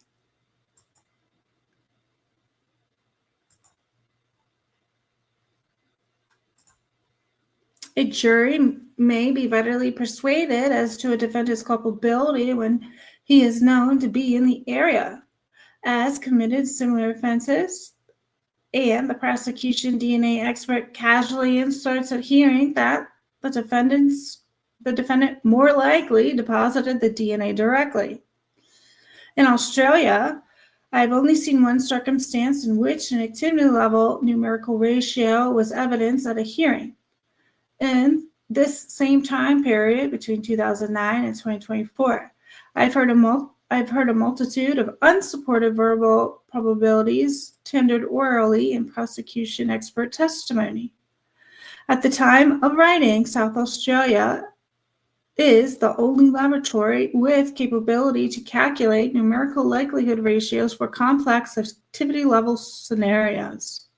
S1: A jury may be readily persuaded as to a defendant's culpability when he is known to be in the area, as committed similar offenses, and the prosecution DNA expert casually inserts a hearing that the defendant more likely deposited the DNA directly. In Australia, I've only seen one circumstance in which an activity level numerical ratio was evidence at a hearing. In this same time period between 2009 and 2024, I've heard a multitude of unsupported verbal probabilities tendered orally in prosecution expert testimony. At the time of writing, South Australia is the only laboratory with capability to calculate numerical likelihood ratios for complex activity level scenarios.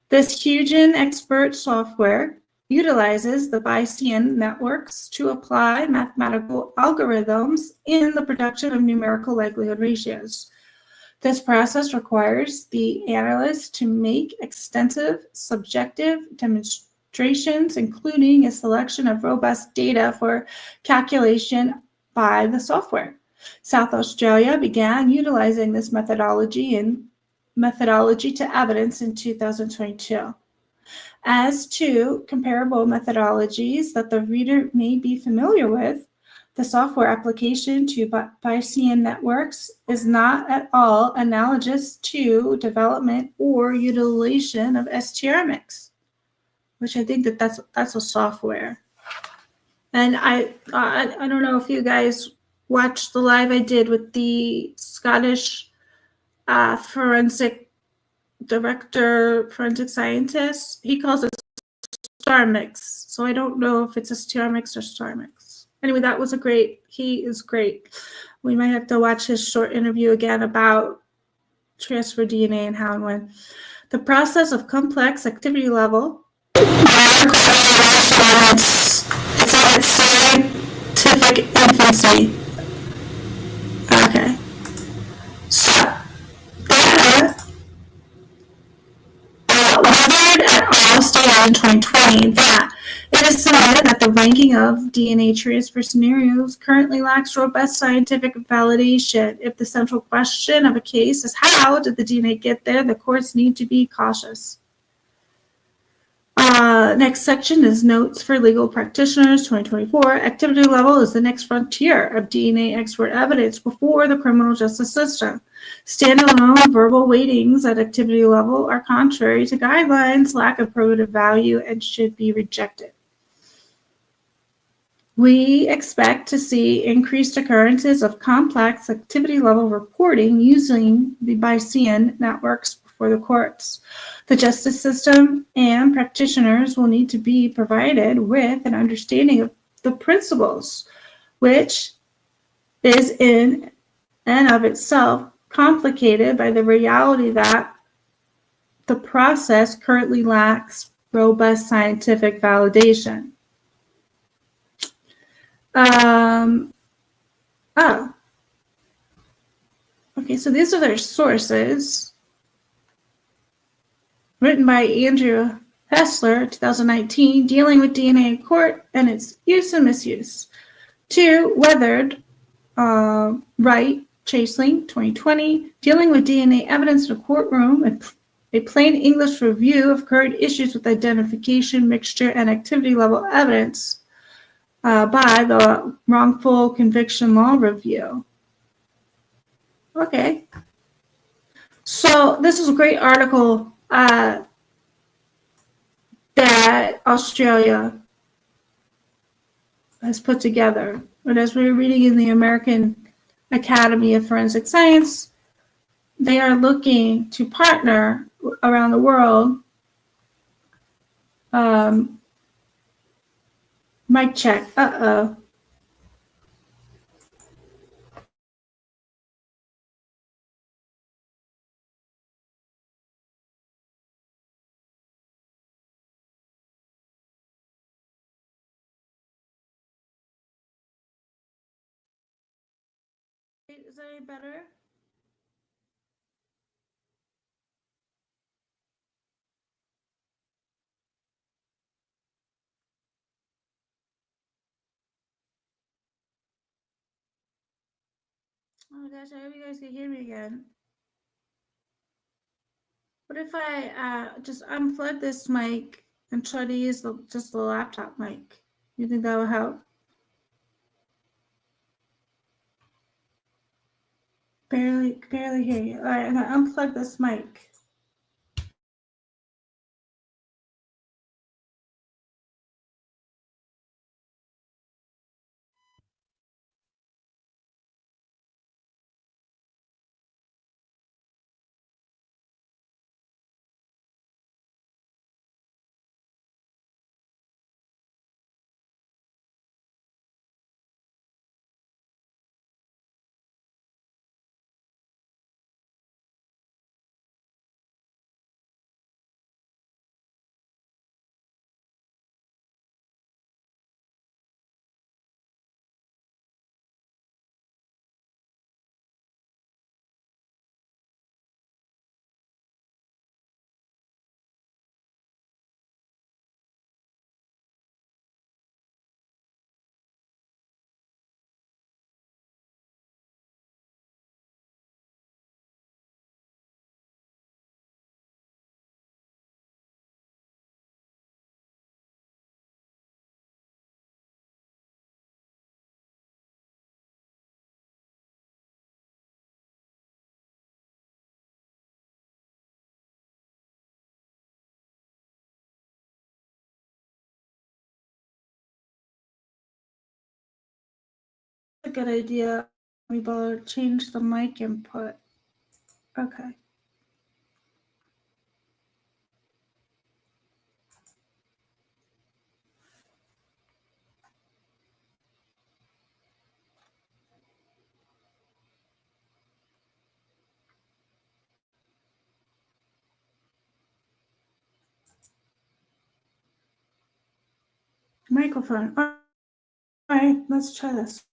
S1: This Hugen expert software utilizes the Bayesian networks to apply mathematical algorithms in the production of numerical likelihood ratios. This process requires the analyst to make extensive subjective demonstrations, including a selection of robust data for calculation by the software. South Australia began utilizing this methodology to evidence in 2022. As to comparable methodologies that the reader may be familiar with, the software application to Bayesian networks is not at all analogous to development or utilization of STRMix, which I think that's a software. And I don't know if you guys watched the live I did with the Scottish forensic director, forensic scientist. He calls it StarMix. So I don't know if it's a StarMix or StarMix. Anyway, he is great. We might have to watch his short interview again about transfer DNA and how and when. The process of complex activity level. It's at its scientific infancy. Okay. So, weathered at all stages in 2020 that it is submitted that the ranking of DNA transfer scenarios currently lacks robust scientific validation. If the central question of a case is how did the DNA get there, the courts need to be cautious. Next section is notes for legal practitioners, 2024. Activity level is the next frontier of DNA expert evidence before the criminal justice system. Standalone verbal weightings at activity level are contrary to guidelines, lack of probative value, and should be rejected. We expect to see increased occurrences of complex activity level reporting using the Bayesian networks before the courts. The justice system and practitioners will need to be provided with an understanding of the principles, which is in and of itself complicated by the reality that the process currently lacks robust scientific validation. Okay, so these are their sources. Written by Andrew Hessler, 2019, Dealing with DNA in Court and Its Use and Misuse. 2, Weathered, Wright, Chaseling, 2020, Dealing with DNA Evidence in a Courtroom and a plain English review of current issues with identification, mixture, and activity level evidence by the Wrongful Conviction Law Review. Okay. So this is a great article that Australia has put together. But as we were reading in the American Academy of Forensic Science, they are looking to partner around the world. Mic check. Uh-oh. Is that any better? Oh my gosh, I hope you guys can hear me again. What if I just unplug this mic and try to use just the laptop mic? You think that will help? Barely hear you. All right, I'm gonna unplug this mic. A good idea. We better change the mic input. Okay. Microphone. All right, let's try this.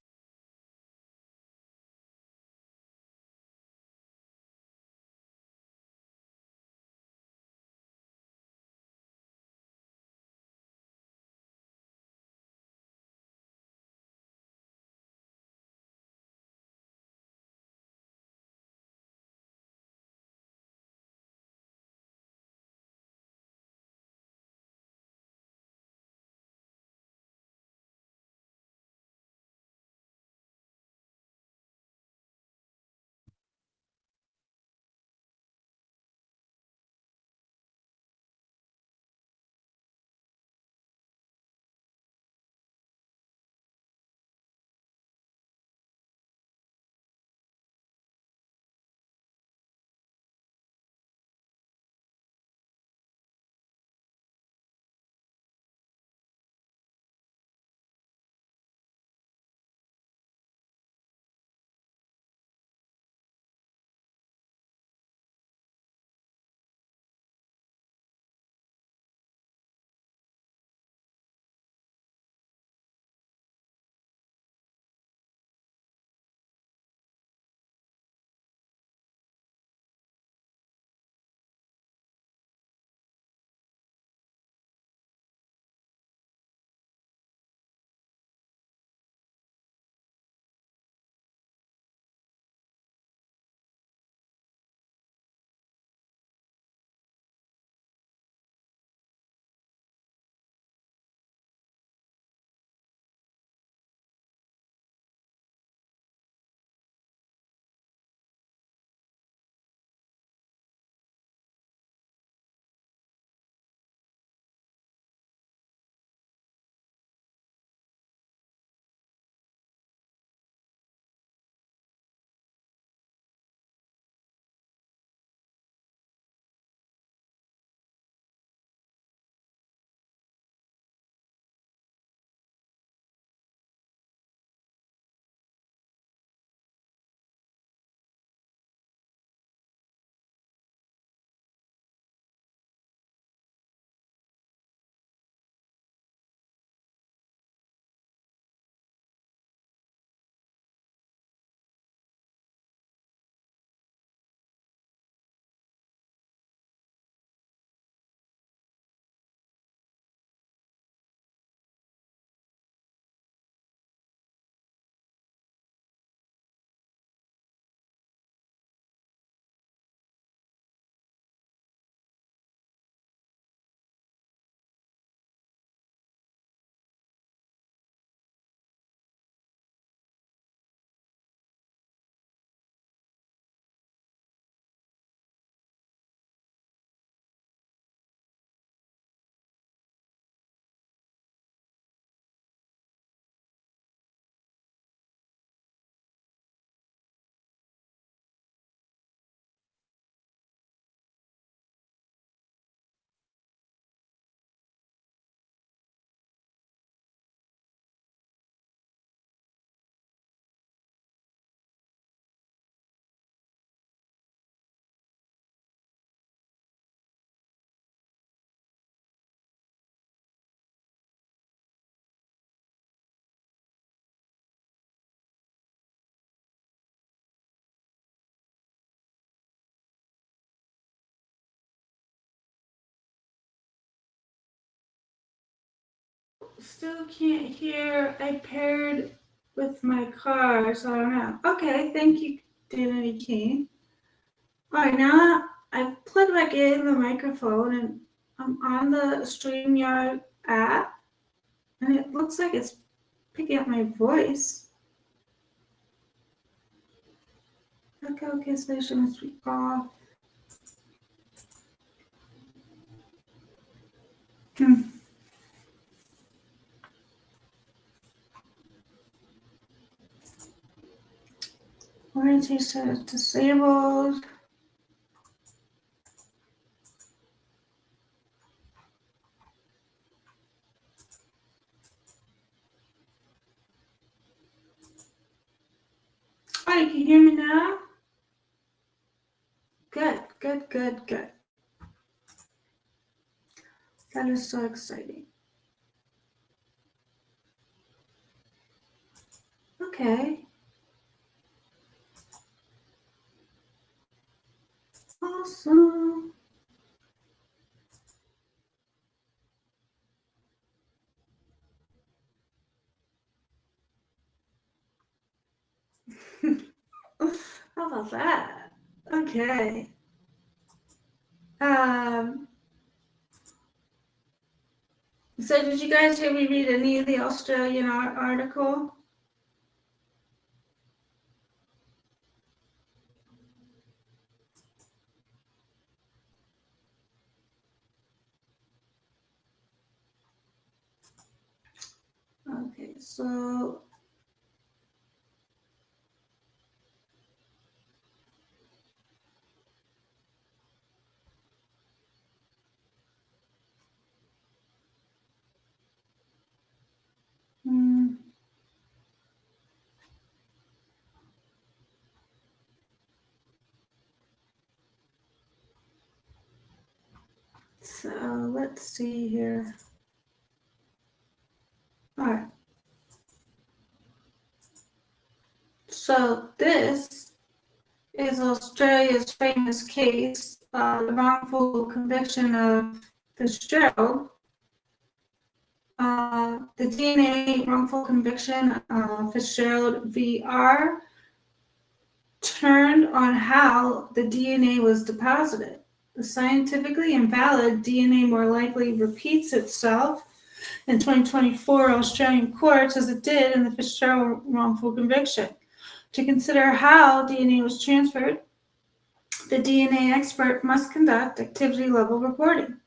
S1: Still can't hear. I paired with my car, so I don't know. Okay, thank you, Danny King. All right, now I've plugged back in the microphone and I'm on the StreamYard app, and it looks like it's picking up my voice. Okay, station must be off. Orientation is disabled. Oh, you can hear me now? Good. That is so exciting. Okay. Awesome. How about that? Okay. So did you guys hear me read any of the Australian article? Okay, so so let's see here. All right. So this is Australia's famous case, the wrongful conviction of Fitzgerald. The DNA wrongful conviction of Fitzgerald VR turned on how the DNA was deposited. The scientifically invalid DNA more likely repeats itself in 2024 Australian courts as it did in the Fitzgerald wrongful conviction. To consider how DNA was transferred, the DNA expert must conduct activity level reporting.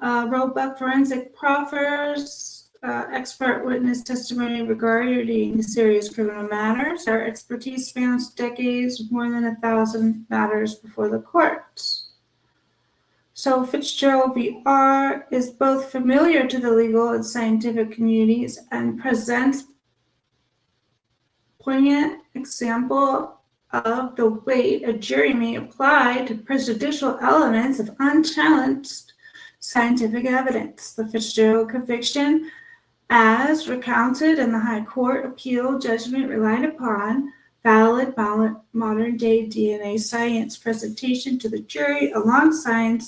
S1: Robust forensic proffers, expert witness testimony regarding serious criminal matters. Our expertise spans decades, more than 1,000 matters before the courts. So Fitzgerald VR is both familiar to the legal and scientific communities and presents poignant example of the weight a jury may apply to prejudicial elements of unchallenged scientific evidence. The Fitzgerald conviction, as recounted in the High Court appeal judgment, relied upon valid modern-day DNA science presentation to the jury alongside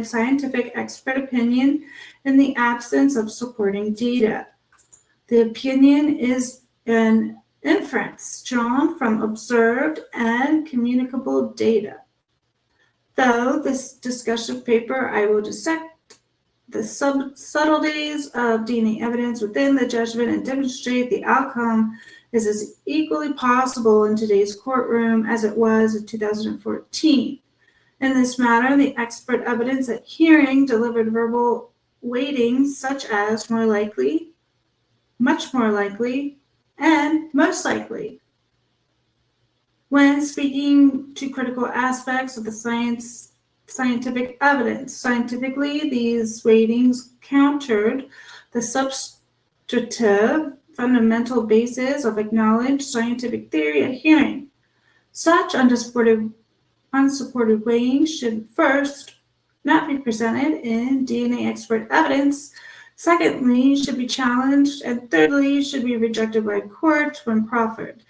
S1: scientific expert opinion in the absence of supporting data. The opinion is an inference drawn from observed and communicable data. Though this discussion paper, I will dissect the subtleties of DNA evidence within the judgment and demonstrate the outcome is as equally possible in today's courtroom as it was in 2014. In this matter, the expert evidence at hearing delivered verbal weightings such as more likely, much more likely, and most likely. When speaking to critical aspects of the scientific evidence, scientifically, these weightings countered the substantive fundamental basis of acknowledged scientific theory at hearing. Such unsupported weighings should first not be presented in DNA expert evidence, secondly, should be challenged, and thirdly, should be rejected by courts when proffered.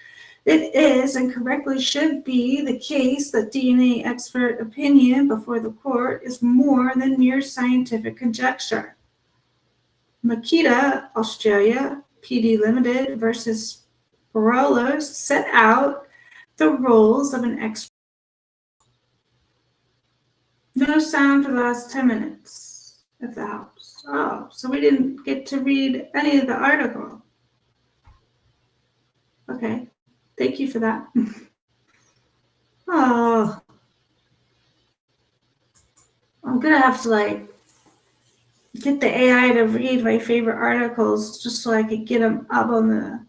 S1: It is, and correctly should be, the case that DNA expert opinion before the court is more than mere scientific conjecture. Makita, Australia, PD Limited versus Barolo set out the roles of an expert. No sound for the last 10 minutes, if that helps. Oh, so we didn't get to read any of the article. Okay, thank you for that. Oh, I'm gonna have to get the AI to read my favorite articles just so I could get them up on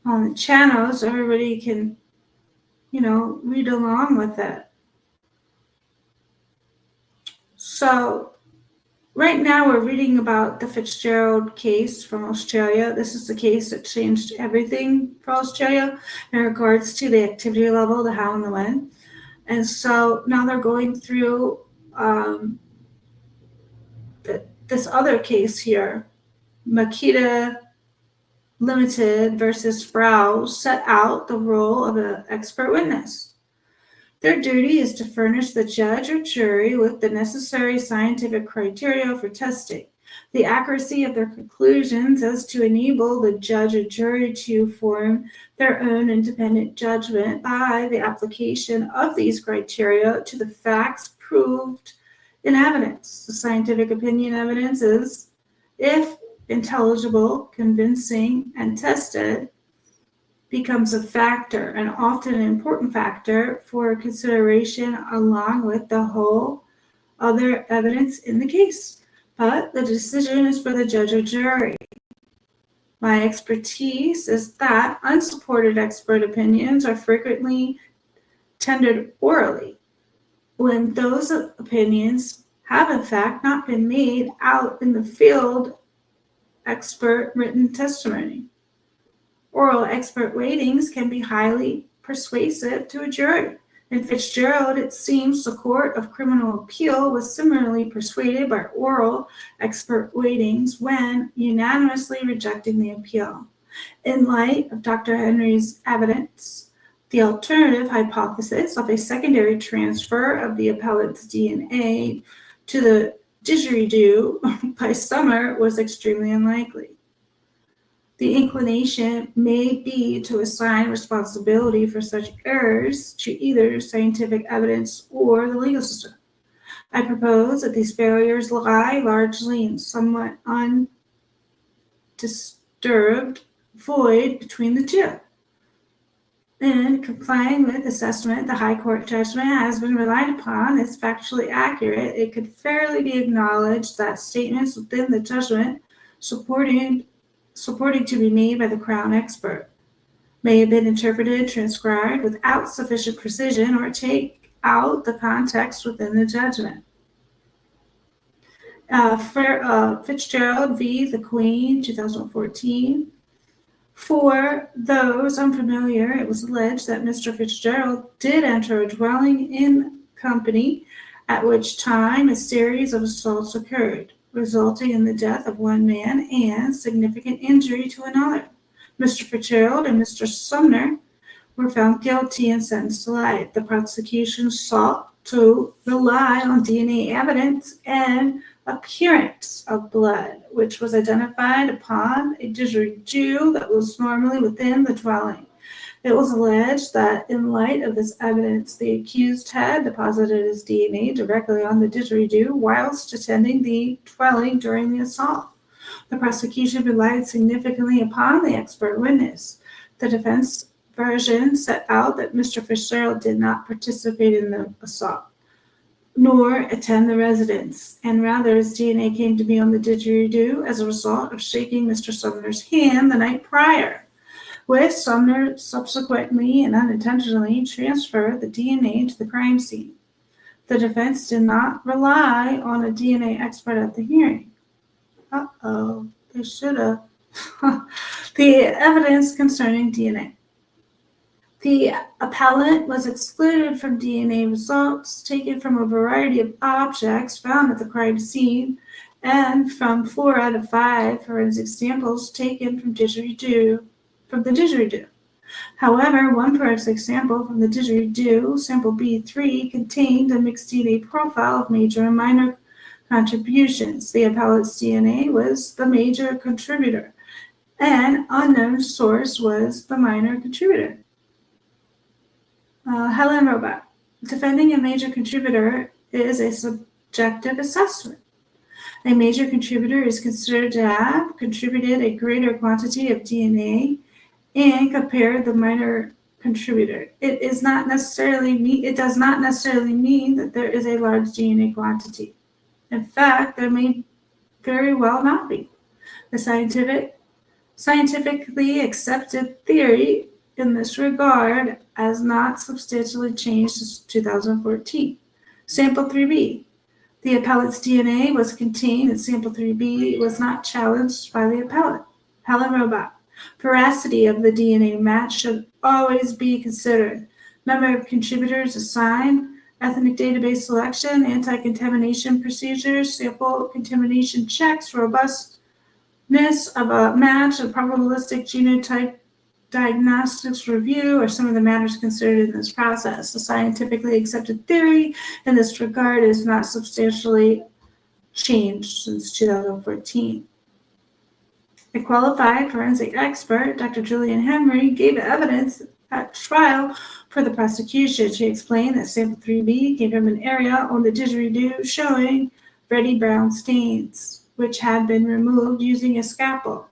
S1: the channel so everybody can, read along with it. So right now we're reading about the Fitzgerald case from Australia. This is the case that changed everything for Australia in regards to the activity level, the how and the when. And so now they're going through this other case here, Makita Limited versus Frau, set out the role of an expert witness. Their duty is to furnish the judge or jury with the necessary scientific criteria for testing the accuracy of their conclusions as to enable the judge or jury to form their own independent judgment by the application of these criteria to the facts proved in evidence. The scientific opinion evidence is, if intelligible, convincing, and tested, becomes a factor, and often an important factor for consideration along with the whole other evidence in the case. But the decision is for the judge or jury. My expertise is that unsupported expert opinions are frequently tendered orally, when those opinions have in fact not been made out in the field expert written testimony. Oral expert ratings can be highly persuasive to a jury. In Fitzgerald, it seems the Court of Criminal Appeal was similarly persuaded by oral expert ratings when unanimously rejecting the appeal. In light of Dr. Henry's evidence, the alternative hypothesis of a secondary transfer of the appellant's DNA to the didgeridoo by Sumner was extremely unlikely. The inclination may be to assign responsibility for such errors to either scientific evidence or the legal system. I propose that these failures lie largely in somewhat undisturbed void between the two. In complying with assessment, the High Court judgment has been relied upon as factually accurate. It could fairly be acknowledged that statements within the judgment supporting to be made by the Crown expert may have been interpreted, transcribed without sufficient precision, or take out the context within the judgment. Fitzgerald v. The Queen, 2014. For those unfamiliar, it was alleged that Mr. Fitzgerald did enter a dwelling in company, at which time a series of assaults occurred, resulting in the death of one man and significant injury to another. Mr. Fitzgerald and Mr. Sumner were found guilty and sentenced to life. The prosecution sought to rely on DNA evidence and appearance of blood, which was identified upon a didgeridoo that was normally within the dwelling. It was alleged that in light of this evidence, the accused had deposited his DNA directly on the didgeridoo whilst attending the dwelling during the assault. The prosecution relied significantly upon the expert witness. The defense version set out that Mr. Fitzgerald did not participate in the assault, nor attend the residence, and rather his DNA came to be on the didgeridoo as a result of shaking Mr. Sumner's hand the night prior, with Sumner subsequently and unintentionally transferred the DNA to the crime scene. The defense did not rely on a DNA expert at the hearing. They should have. The evidence concerning DNA. The appellant was excluded from DNA results taken from a variety of objects found at the crime scene and from 4 out of 5 forensic samples taken from the didgeridoo. However, one forensic sample from the didgeridoo, sample B3, contained a mixed DNA profile of major and minor contributions. The appellate's DNA was the major contributor, and unknown source was the minor contributor. Helen Robach. Defending a major contributor is a subjective assessment. A major contributor is considered to have contributed a greater quantity of DNA and compared the minor contributor. It does not necessarily mean that there is a large DNA quantity. In fact, there may very well not be. The scientifically accepted theory in this regard has not substantially changed since 2014. Sample 3B. The appellate's DNA was contained in sample 3B. It was not challenged by the appellate. Helen Robach. Veracity of the DNA match should always be considered. Number of contributors assigned, ethnic database selection, anti-contamination procedures, sample contamination checks, robustness of a match, and probabilistic genotype diagnostics review are some of the matters considered in this process. The scientifically accepted theory in this regard is not substantially changed since 2014. A qualified forensic expert, Dr. Julian Henry, gave evidence at trial for the prosecution. She explained that sample 3B came from an area on the didgeridoo showing reddy brown stains, which had been removed using a scalpel.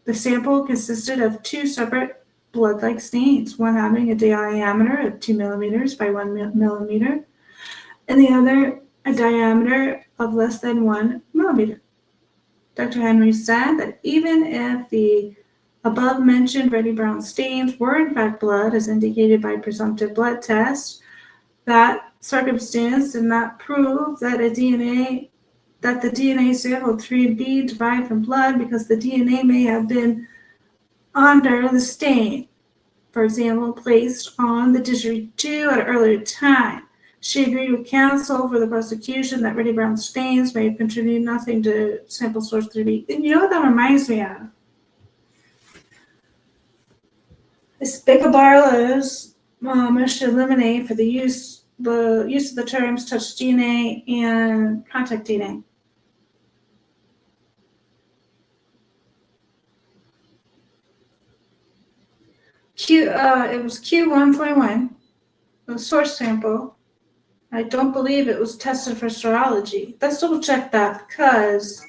S1: The sample consisted of two separate blood-like stains, one having a diameter of 2 millimeters by 1 millimeter, and the other a diameter of less than 1 millimeter. Dr. Henry said that even if the above-mentioned reddy-brown stains were in fact blood, as indicated by presumptive blood tests, that circumstance did not prove that the DNA sample 3B derived from blood, because the DNA may have been under the stain, for example, placed on the didgeridoo at an earlier time. She agreed with counsel for the prosecution that reddy brown stains may have contributed nothing to sample source 3B. And you know what that reminds me of? It's Baker Barlow's motion to eliminate for the use of the terms touch DNA and contact DNA. It was Q1.1, the source sample. I don't believe it was tested for serology. Let's double check that, because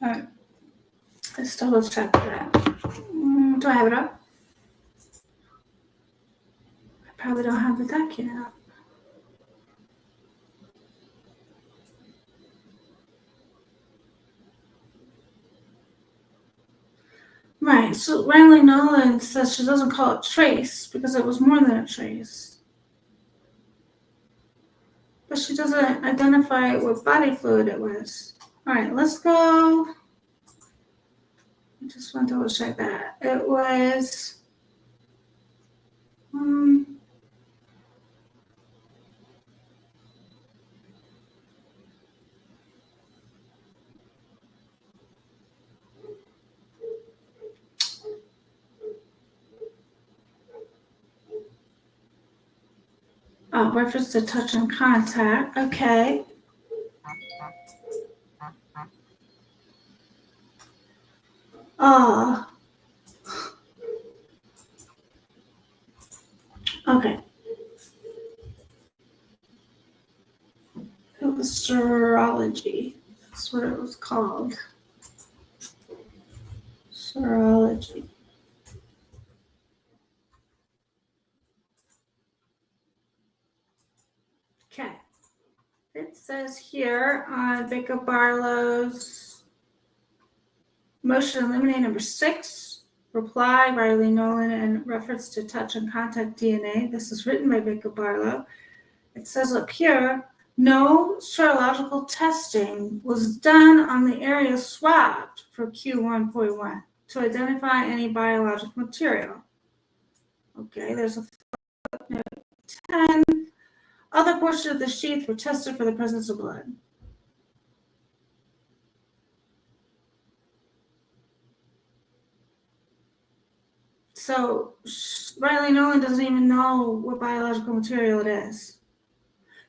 S1: alright, let's double check that. Do I have it up? I probably don't have the document up. Right, so Ranley Nolan says she doesn't call it trace because it was more than a trace. But she doesn't identify what body fluid it was. All right, let's go. I just want to double check that. It was, reference to touch and contact. Okay. Okay. It was serology. That's what it was called. Serology. Okay. It says here on Baker Barlow's motion to eliminate number 6, reply Riley Nolan in reference to touch and contact DNA. This is written by Baker Barlow. It says up here, no serological testing was done on the area swabbed for Q1.1 to identify any biological material. Okay, there's a footnote 10. Other portions of the sheath were tested for the presence of blood. So Riley Nolan doesn't even know what biological material it is.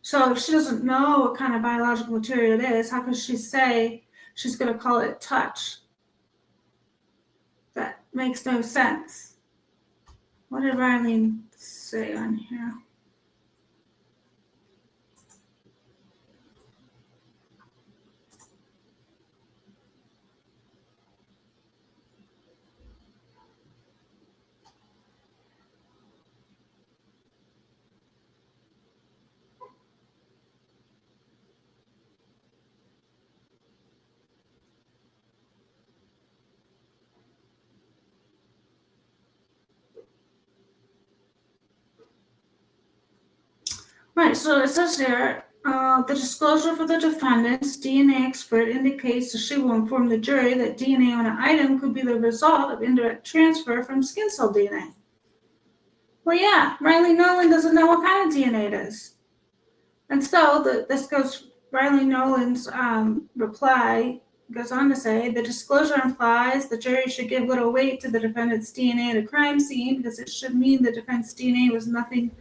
S1: So if she doesn't know what kind of biological material it is, how can she say she's going to call it touch? That makes no sense. What did Riley say on here? Right, so it says here, the disclosure for the defendant's DNA expert indicates that she will inform the jury that DNA on an item could be the result of indirect transfer from skin cell DNA. Well, yeah, Riley Nolan doesn't know what kind of DNA it is. And so Riley Nolan's reply goes on to say, the disclosure implies the jury should give little weight to the defendant's DNA at a crime scene because it should mean the defendant's DNA was nothing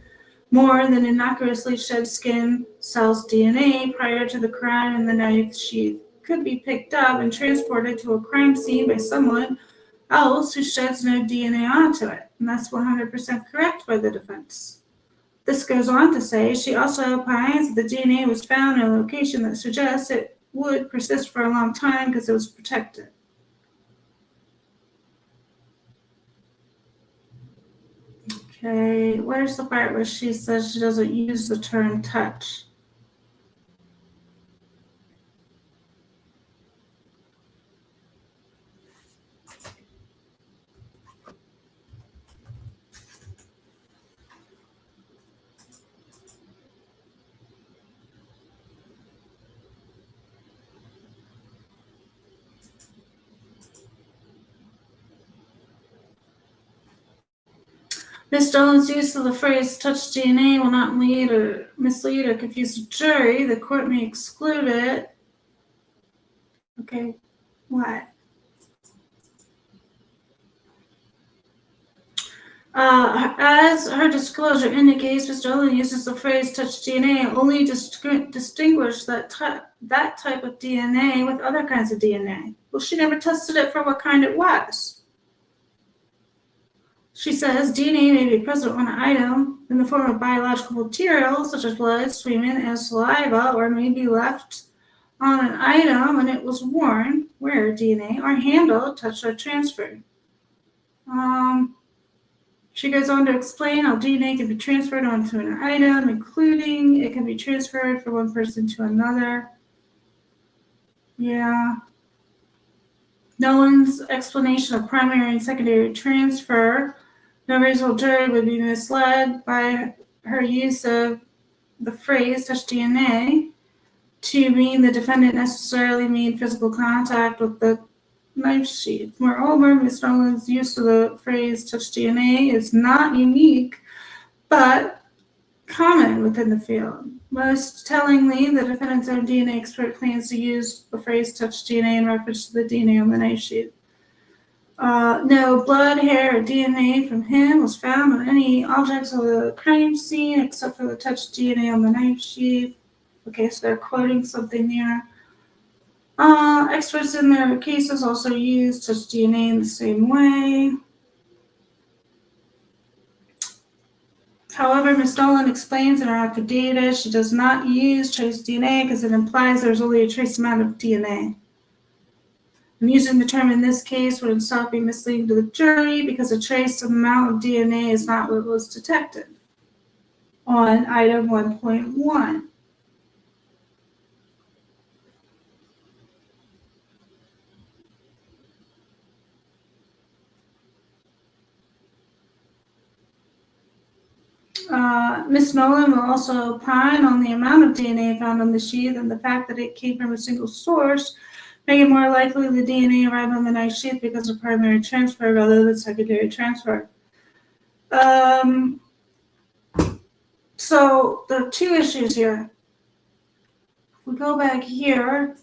S1: more than innocuously shed skin cells DNA prior to the crime, and the knife sheath could be picked up and transported to a crime scene by someone else who sheds no DNA onto it. And that's 100% correct by the defense. This goes on to say, she also opines that the DNA was found in a location that suggests it would persist for a long time because it was protected. Okay, where's the part where she says she doesn't use the term touch? Ms. Dolan's use of the phrase touch DNA will not mislead or confuse the jury. The court may exclude it. Okay, what? As her disclosure indicates, Ms. Dolan uses the phrase touch DNA only to distinguish that type of DNA with other kinds of DNA. Well, she never tested it for what kind it was. She says DNA may be present on an item in the form of biological material, such as blood, semen, and saliva, or may be left on an item when it was worn, where DNA, or handled, touched, or transferred. She goes on to explain how DNA can be transferred onto an item, including it can be transferred from one person to another. Yeah. Nolan's explanation of primary and secondary transfer. No reasonable jury would be misled by her use of the phrase touch DNA to mean the defendant necessarily made physical contact with the knife sheath. Moreover, Ms. Nolan's use of the phrase touch DNA is not unique, but common within the field. Most tellingly, the defendant's own DNA expert plans to use the phrase touch DNA in reference to the DNA on the knife sheath. No blood, hair, or DNA from him was found on any objects of the crime scene except for the touch DNA on the knife sheath. Okay, so they're quoting something there. Experts in their cases also use touch DNA in the same way. However, Ms. Dolan explains in her affidavit she does not use trace DNA because it implies there's only a trace amount of DNA. I'm using the term in this case would itself be misleading to the jury because a trace amount of DNA is not what was detected on item 1.1. Ms. Nolan will also opine on the amount of DNA found on the sheath and the fact that it came from a single source, make it more likely the DNA arrived on the knife sheath because of primary transfer rather than secondary transfer. So there are two issues here. If we go back here,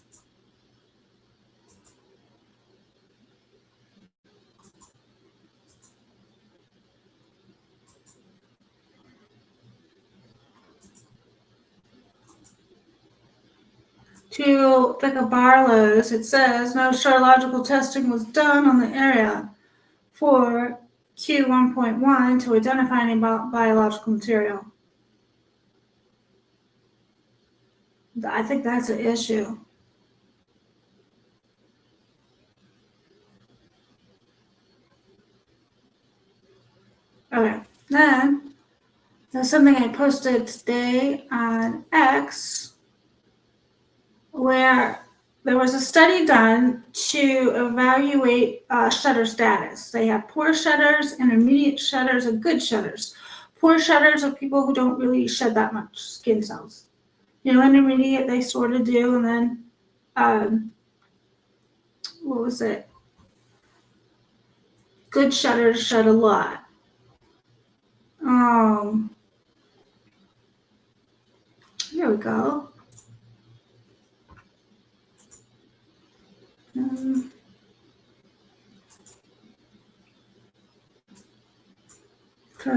S1: to Becca Barlow's, it says no serological testing was done on the area for Q1.1 to identify any biological material. I think that's an issue. Okay, then there's something I posted today on X where there was a study done to evaluate shutter status. They have poor shutters, intermediate shutters, and good shutters. Poor shutters are people who don't really shed that much skin cells. You know, intermediate they sort of do, and then what was it? Good shutters shed a lot. Here we go.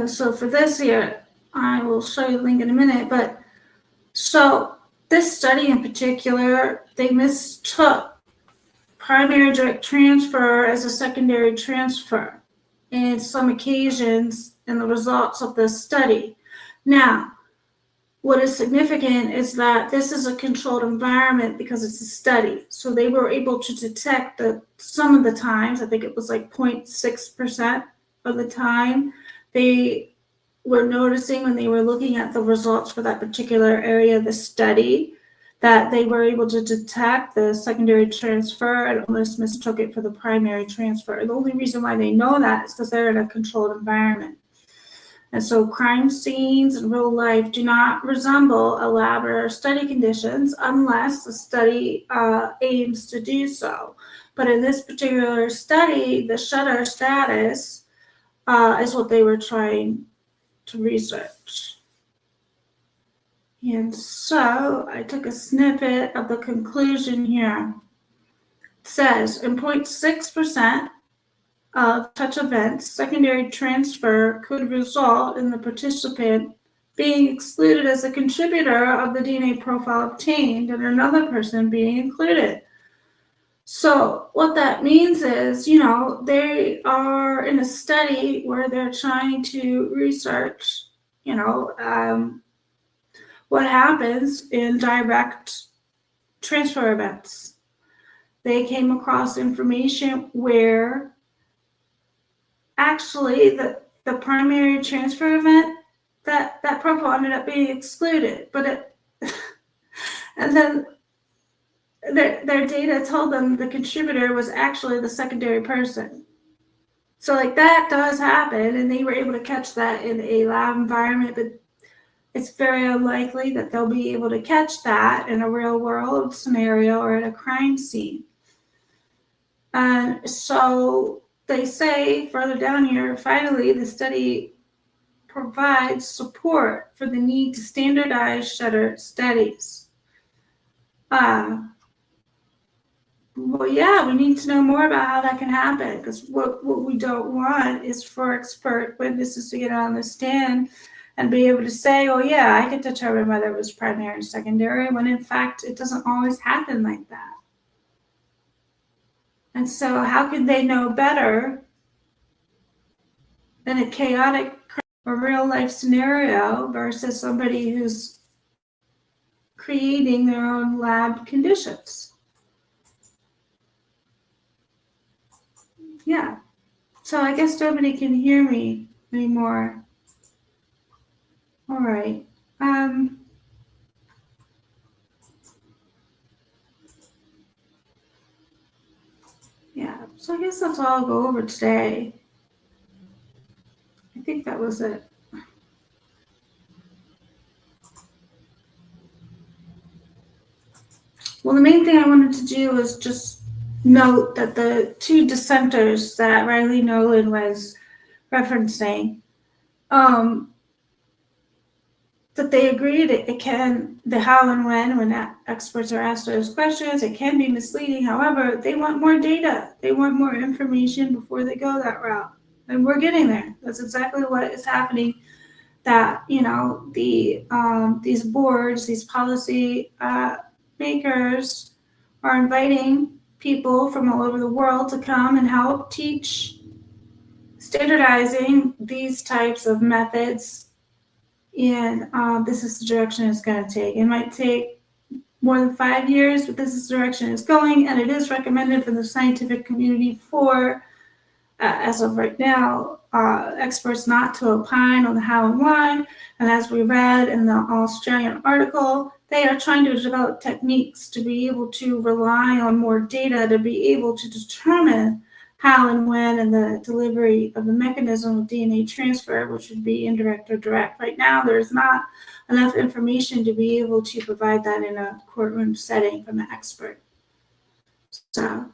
S1: So for this here, I will show you the link in a minute, but so this study in particular, they mistook primary direct transfer as a secondary transfer in some occasions in the results of this study. Now, what is significant is that this is a controlled environment because it's a study. So they were able to detect that some of the times, I think it was like 0.6% of the time, they were noticing when they were looking at the results for that particular area of the study that they were able to detect the secondary transfer and almost mistook it for the primary transfer. And the only reason why they know that is because they're in a controlled environment. And so crime scenes in real life do not resemble a lab or study conditions unless the study aims to do so. But in this particular study, the shutter status is what they were trying to research. And so I took a snippet of the conclusion here. It says in 0.6% of such events, secondary transfer could result in the participant being excluded as a contributor of the DNA profile obtained and another person being included. So what that means is, you know, they are in a study where they're trying to research, you know, what happens in direct transfer events. They came across information where actually the primary transfer event, that profile ended up being excluded, but it and then their data told them the contributor was actually the secondary person. So like that does happen, and they were able to catch that in a lab environment, but it's very unlikely that they'll be able to catch that in a real world scenario or at a crime scene. And so they say further down here, finally, the study provides support for the need to standardize shutter studies. Well, yeah, we need to know more about how that can happen, because what we don't want is for expert witnesses to get on the stand and be able to say, oh yeah, I can determine whether it was primary and secondary, when in fact it doesn't always happen like that. And so how can they know better in a chaotic or real life scenario versus somebody who's creating their own lab conditions? Yeah. So I guess nobody can hear me anymore. All right. Yeah, so I guess that's all I'll go over today. I think that was it. Well, the main thing I wanted to do was just note that the two dissenters that Riley Nolan was referencing, that they agreed it can, the how and when experts are asked those questions, it can be misleading. However, they want more data. They want more information before they go that route. And we're getting there. That's exactly what is happening. That, you know, these boards, these policy makers are inviting people from all over the world to come and help teach standardizing these types of methods. And this is the direction it's going to take. It might take more than 5 years, but this is the direction it's going, and it is recommended for the scientific community for, as of right now, experts not to opine on the how and why. And as we read in the Australian article, they are trying to develop techniques to be able to rely on more data to be able to determine how and when and the delivery of the mechanism of DNA transfer, which would be indirect or direct. Right now, there's not enough information to be able to provide that in a courtroom setting from an expert. So,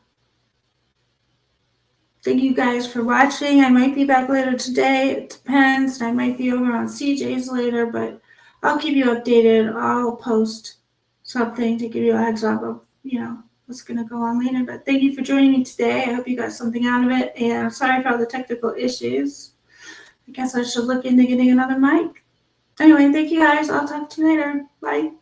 S1: thank you guys for watching. I might be back later today. It depends. I might be over on CJ's later, but I'll keep you updated. I'll post something to give you a heads up of, what's going to go on later. But thank you for joining me today. I hope you got something out of it. And I'm sorry for all the technical issues. I guess I should look into getting another mic. Anyway, thank you guys. I'll talk to you later. Bye.